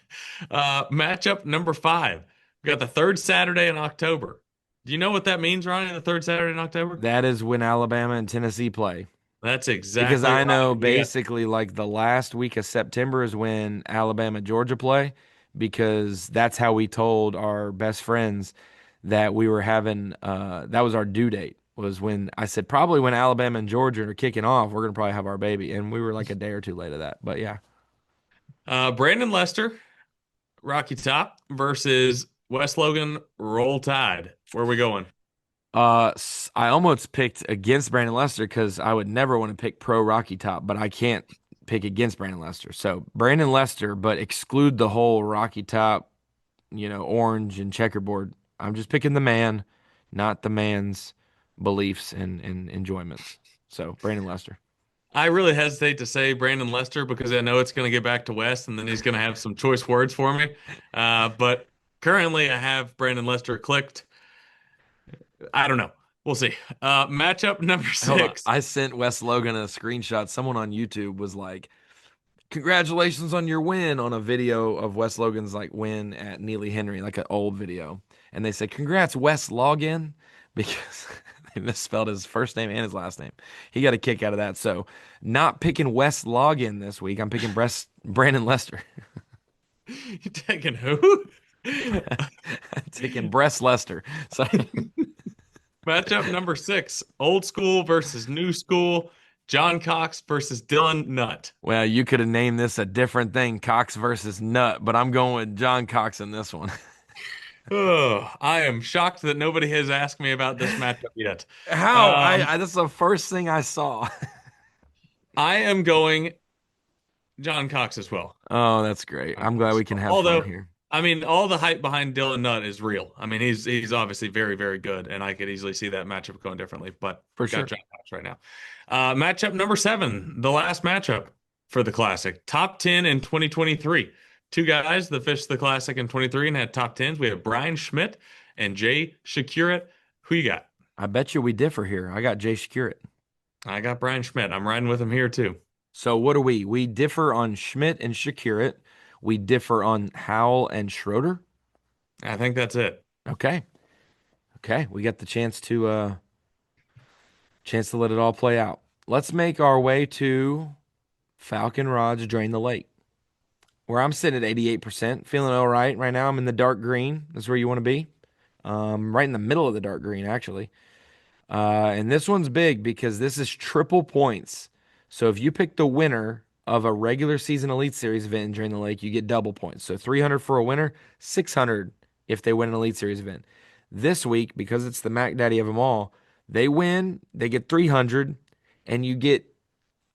Matchup number five. We got the third Saturday in October. Do you know what that means, Ronnie? The third Saturday in October? That is when Alabama and Tennessee play. That's Because exactly I right. know We got basically like the last week of September is when Alabama Georgia play, because that's how we told our best friends that we were having that was our due date, was when I said probably when Alabama and Georgia are kicking off, we're gonna probably have our baby. And we were like a day or two late of that. But yeah. Brandon Lester, Rocky Top versus West Logan Roll Tide. Where are we going? I almost picked against Brandon Lester because I would never want to pick pro Rocky Top, but I can't pick against Brandon Lester. So Brandon Lester, but exclude the whole Rocky Top, orange and checkerboard. I'm just picking the man, not the man's beliefs and enjoyments. So Brandon Lester. I really hesitate to say Brandon Lester because I know it's going to get back to West and then he's going to have some choice words for me. But currently I have Brandon Lester clicked. I don't know. We'll see. Matchup number Hold on. six. I sent Wes Logan a screenshot. Someone on YouTube was like, congratulations on your win, on a video of Wes Logan's like win at Neely Henry, like an old video. And they said, congrats, Wes Login, because they misspelled his first name and his last name. He got a kick out of that. So, not picking Wes Login this week. I'm picking Brandon Lester. You taking who? Taking Breast Lester. So, Matchup number six. Old school versus new school. John Cox versus Dylan Nutt. well, you could have named this a different thing, Cox versus Nut, but I'm going with John Cox in this one. Oh, I am shocked that nobody has asked me about this matchup yet. How? Um, This is the first thing I saw. I am going John Cox as well. Oh, that's great. I'm glad we can have fun Although, here. I mean, all the hype behind Dylan Nutt is real. I mean, he's obviously very, very good, and I could easily see that matchup going differently. But For got sure. John Cox right now. Matchup number seven, the last matchup for the Classic, top 10 in 2023. Two guys that fished the Classic in 23 and had top tens. We have Brian Schmidt and Jay Shakuret. Who you got? I bet you we differ here. I got Jay Shakira. I got Brian Schmidt. I'm riding with him here too. So what are we? We differ on Schmidt and Shakira. We differ on Howell and Schroeder. I think that's it. Okay. Okay. We got the chance to let it all play out. Let's make our way to Falcon Rods Drain the Lake, where I'm sitting at 88%, feeling all right now. I'm in the dark green. That's where you want to be. Right in the middle of the dark green, actually. And this one's big because this is triple points. So if you pick the winner of a regular season Elite Series event in Drain the Lake, you get double points. So 300 for a winner, 600 if they win an Elite Series event. This week, because it's the Mac Daddy of them all, they win, they get 300, and you get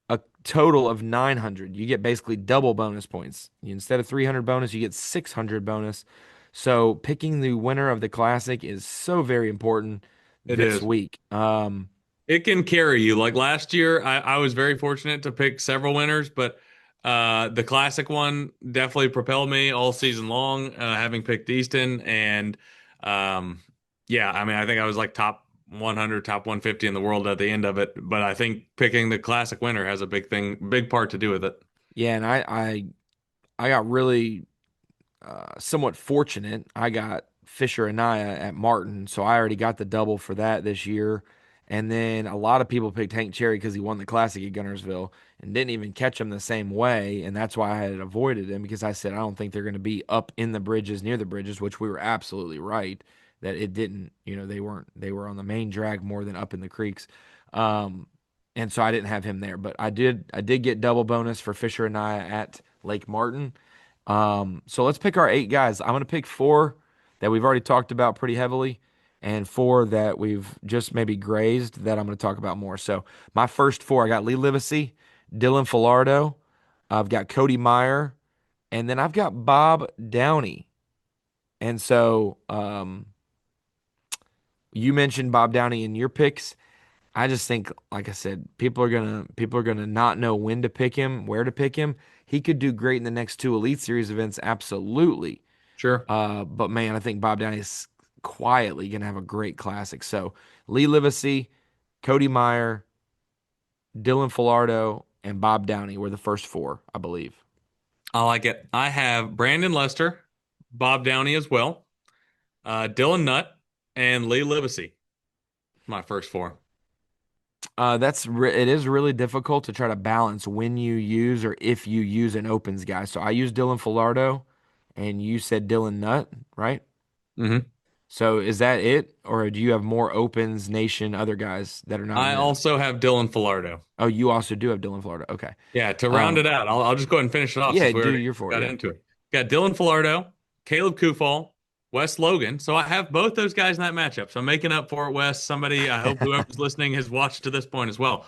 a total of 900. You get basically double bonus points. Instead of 300 bonus, you get 600 bonus. So picking the winner of the Classic is so very important It this is. week. It can carry you. Like last year, I was very fortunate to pick several winners, but the classic one definitely propelled me all season long, having picked Easton. And um, yeah, I mean, I think I was like top 100, top 150 in the world at the end of it. But I think picking the classic winner has a big part to do with it. Yeah, and I got really somewhat fortunate. I got Fisher Anaya at Martin, so I already got the double for that this year. And then a lot of people picked Hank Cherry because he won the Classic at Gunnersville and didn't even catch him the same way. And that's why I had avoided him, because I said I don't think they're going to be up in the bridges, near the bridges, which we were absolutely right that it didn't. They weren't. They were on the main drag more than up in the creeks. Um, and so I didn't have him there. But I did get double bonus for Fisher and I at Lake Martin. So let's pick our 8 guys. I'm gonna pick 4 that we've already talked about pretty heavily, and 4 that we've just maybe grazed that I'm gonna talk about more. So my first 4, I got Lee Livesey, Dylan Filardo, I've got Cody Meyer, and then I've got Bob Downey. And so you mentioned Bob Downey in your picks. I just think, like I said, people are gonna not know when to pick him, where to pick him. He could do great in the next 2 Elite Series events, absolutely. Sure. But man, I think Bob Downey is quietly gonna have a great classic. So Lee Livesey, Cody Meyer, Dylan Filardo, and Bob Downey were the first 4, I believe. I like it. I have Brandon Lester, Bob Downey as well, Dylan Nutt, and Lee Livesey. My first 4. It is really difficult to try to balance when you use or if you use an opens guy. So I used Dylan Filardo, and you said Dylan Nutt, right? Hmm. So is that it, or do you have more opens nation other guys that are not in I there? also have Dylan Filardo. Oh, you also do have Dylan Filardo. Okay. Yeah, to round Um, it out, I'll just go ahead and finish it off yeah, since we do already your four. got Yeah. into it. Got Dylan Filardo, Caleb Kufal, Wes Logan. So I have both those guys in that matchup. So I'm making up for it, Wes. Somebody, I hope whoever's listening has watched to this point as well.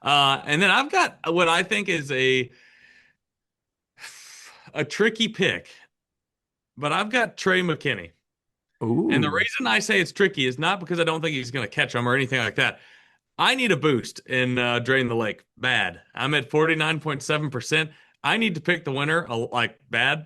And then I've got what I think is a tricky pick, but I've got Trey McKinney. And the Ooh. reason I say it's tricky is not because I don't think he's going to catch them or anything like that. I need a boost in Drain the Lake bad. I'm at 49.7%. I need to pick the winner like bad.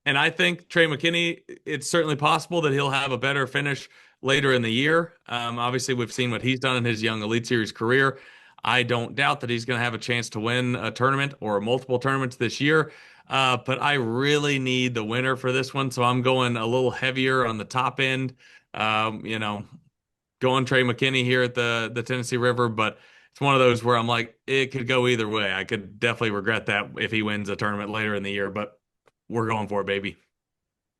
And I think Trey McKinney, it's certainly possible that he'll have a better finish later in the year. Obviously, we've seen what he's done in his young Elite Series career. I don't doubt that he's going to have a chance to win a tournament or multiple tournaments this year. But I really need the winner for this one. So I'm going a little heavier on the top end. You know, going Trey McKinney here at the Tennessee River, but it's one of those where I'm like, it could go either way. I could definitely regret that if he wins a tournament later in the year, but we're going for it, baby.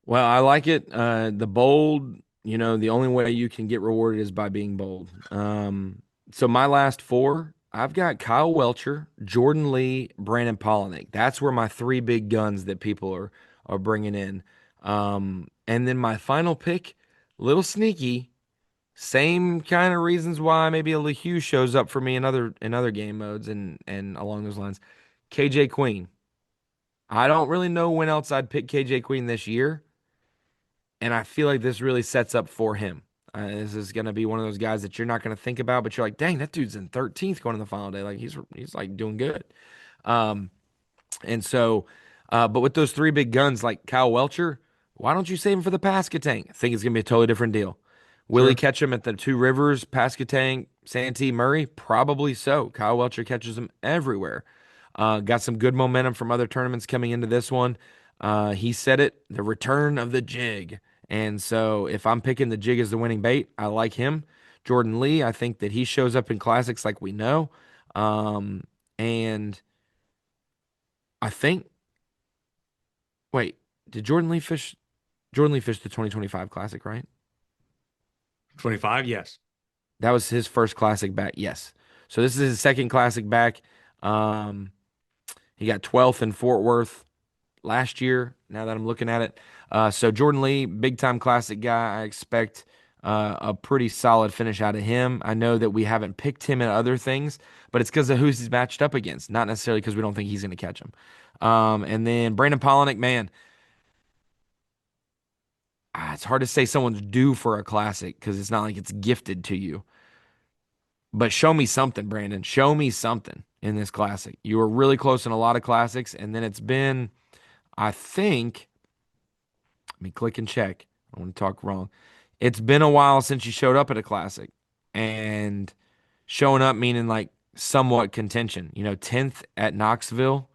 Well, I like it. The bold, the only way you can get rewarded is by being bold. So my last 4, I've got Kyle Welcher, Jordan Lee, Brandon Polinick. That's where my 3 big guns that people are bringing in. And then my final pick, little sneaky, same kind of reasons why maybe a LeHue shows up for me in other game modes and along those lines. KJ Queen. I don't really know when else I'd pick KJ Queen this year. And I feel like this really sets up for him. This is going to be one of those guys that you're not going to think about, but you're like, dang, that dude's in 13th going to the final day. Like he's like doing good. Um, and so, but with those 3 big guns like Kyle Welcher, why don't you save him for the Pasquotank? I think it's going to be a totally different deal. Will he Sure. catch him at the Two Rivers, Pasquotank, Santee, Murray? Probably so. Kyle Welcher catches him everywhere. Got some good momentum from other tournaments coming into this one. He said it, the return of the jig. And so if I'm picking the jig as the winning bait, I like him. Jordan Lee, I think that he shows up in classics like we know. And I think, wait, did Jordan Lee fish? Jordan Lee fished the 2025 classic, right? 25, yes. That was his first classic back. Yes. So this is his second classic back. Um, he got 12th in Fort Worth last year. Now that I'm looking at it, so Jordan Lee, big time classic guy. I expect a pretty solid finish out of him. I know that we haven't picked him in other things, but it's because of who he's matched up against, not necessarily because we don't think he's going to catch him. And then Brandon Polinick, man, it's hard to say someone's due for a classic because it's not like it's gifted to you. But show me something, Brandon. Show me something in this classic. You were really close in a lot of classics, and then it's been, I think, let me click and check. I want to talk wrong. It's been a while since you showed up at a classic, and showing up meaning like somewhat contention. 10th at Knoxville.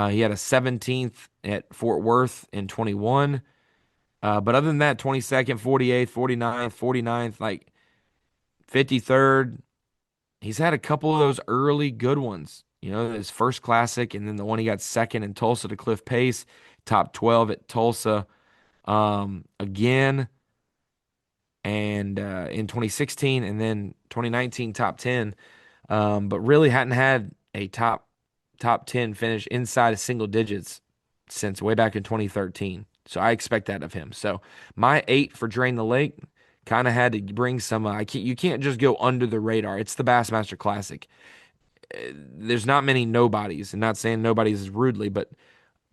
He had a 17th at Fort Worth in 21. But other than that, 22nd, 48th, 49th, 49th, like 53rd. He's had a couple of those early good ones. His first classic, and then the one he got second in Tulsa to Cliff Pace, top 12 at Tulsa again, and in 2016, and then 2019 top 10. but really hadn't had a top 10 finish inside of single digits since way back in 2013. So I expect that of him. So my 8 for Drain the Lake kind of had to bring some. You can't just go under the radar. It's the Bassmaster Classic. There's not many nobodies, and not saying nobodies is rudely, but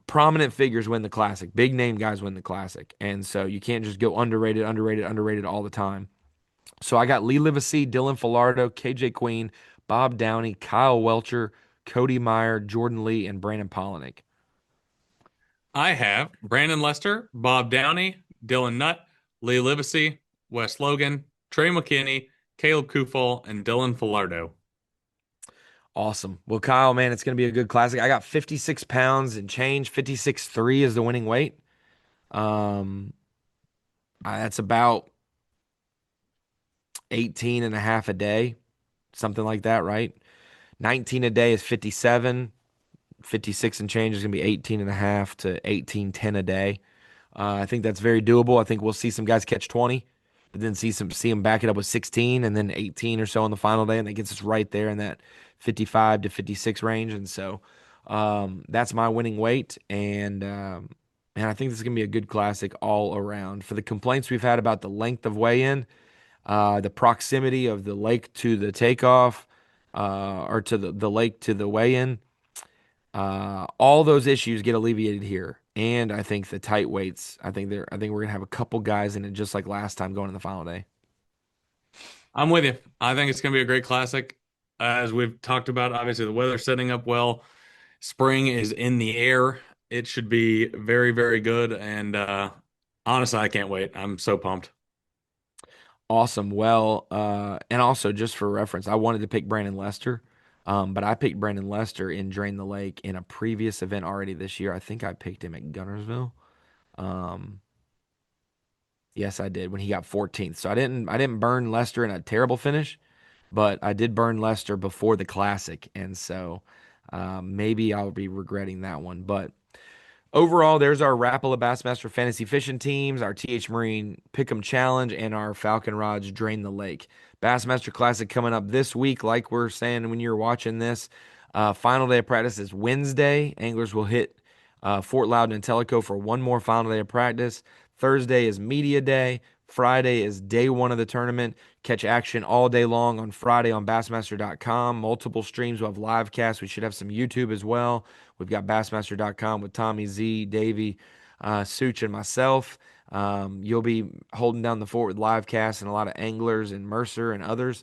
prominent figures win the Classic. Big name guys win the Classic, and so you can't just go underrated all the time. So I got Lee Livesey, Dylan Filardo, KJ Queen, Bob Downey, Kyle Welcher, Cody Meyer, Jordan Lee, and Brandon Polinick. I have Brandon Lester, Bob Downey, Dylan Nutt, Lee Livesey, Wes Logan, Trey McKinney, Caleb Kufal, and Dylan Filardo. Awesome. Well, Kyle, man, it's going to be a good classic. I got 56 pounds and change. 56.3 is the winning weight. Um, that's about 18 and a half a day, something like that, right? 19 a day is 57. 56 and change is going to be 18 and a half to 18.10 a day. I think that's very doable. I think we'll see some guys catch 20, but then see them back it up with 16 and then 18 or so on the final day, and that gets us right there in that 55 to 56 range. And so that's my winning weight. And I think this is gonna be a good classic all around. For the complaints we've had about the length of weigh-in, the proximity of the lake to the takeoff, or to the lake to the weigh-in. All those issues get alleviated here, and I think the tight weights. I think we're gonna have a couple guys in it just like last time going in the final day. I'm with you. I think it's going to be a great classic. As we've talked about, obviously the weather's setting up well. Spring is in the air. It should be very, very good. And honestly, I can't wait. I'm so pumped. Awesome. Well, and also just for reference, I wanted to pick Brandon Lester, but I picked Brandon Lester in Drain the Lake in a previous event already this year. I think I picked him at Gunnersville. Um, yes, I did when he got 14th. So I didn't burn Lester in a terrible finish, but I did burn Lester before the Classic, and so maybe I'll be regretting that one. But overall, there's our Rapala Bassmaster Fantasy Fishing teams, our TH Marine Pick'em Challenge, and our Falcon Rods Drain the Lake. Bassmaster Classic coming up this week, like we're saying when you're watching this. Final day of practice is Wednesday. Anglers will hit Fort Loudoun and Tellico for one more final day of practice. Thursday is media day. Friday is day one of the tournament. Catch action all day long on Friday on Bassmaster.com. Multiple streams. We'll have live casts. We should have some YouTube as well. We've got Bassmaster.com with Tommy Z, Davey, Such, and myself. You'll be holding down the fort with live casts and a lot of anglers and Mercer and others.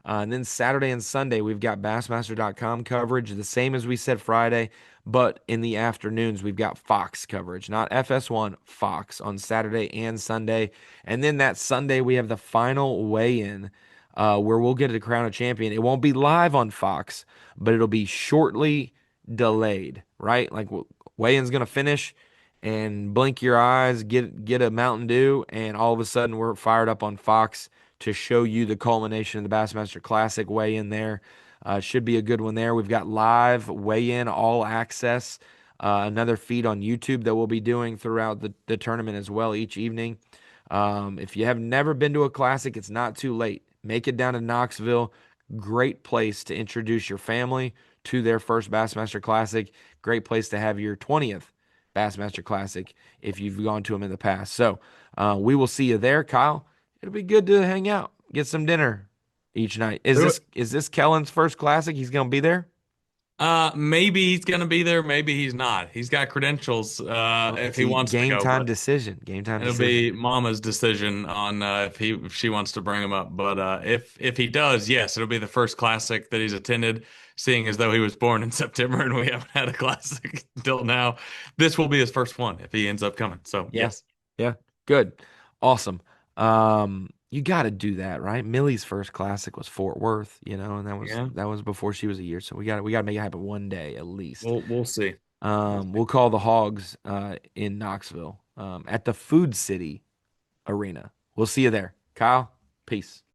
And then Saturday and Sunday, we've got Bassmaster.com coverage, the same as we said Friday, but in the afternoons, we've got Fox coverage, not FS1, Fox on Saturday and Sunday. And then that Sunday, we have the final weigh in where we'll get to crown a champion. It won't be live on Fox, but it'll be shortly delayed, right? Like weigh in's going to finish and blink your eyes, get a Mountain Dew, and all of a sudden we're fired up on Fox to show you the culmination of the Bassmaster Classic weigh-in there. Should be a good one there. We've got live weigh-in, all access, another feed on YouTube that we'll be doing throughout the tournament as well each evening. If you have never been to a Classic, it's not too late. Make it down to Knoxville. Great place to introduce your family to their first Bassmaster Classic. Great place to have your 20th Bassmaster Classic if you've gone to them in the past. So we will see you there, Kyle. It'll be good to hang out, get some dinner each night. Is this Kellen's first Classic? He's gonna be there. Maybe he's gonna be there, maybe he's not. He's got credentials if he See, wants to game go, time but decision. Game time it'll decision. be Mama's decision on if she wants to bring him up. But if he does, yes, it'll be the first classic that he's attended, seeing as though he was born in September and we haven't had a classic until now. This will be his first one if he ends up coming. So Yeah. yes. Yeah. Good. Awesome. You got to do that, right? Millie's first Classic was Fort Worth, and that was Yeah. that was before she was a year. So we got to make it happen one day at least. We'll see. We'll see. We'll call the Hogs in Knoxville at the Food City Arena. We'll see you there. Kyle, peace.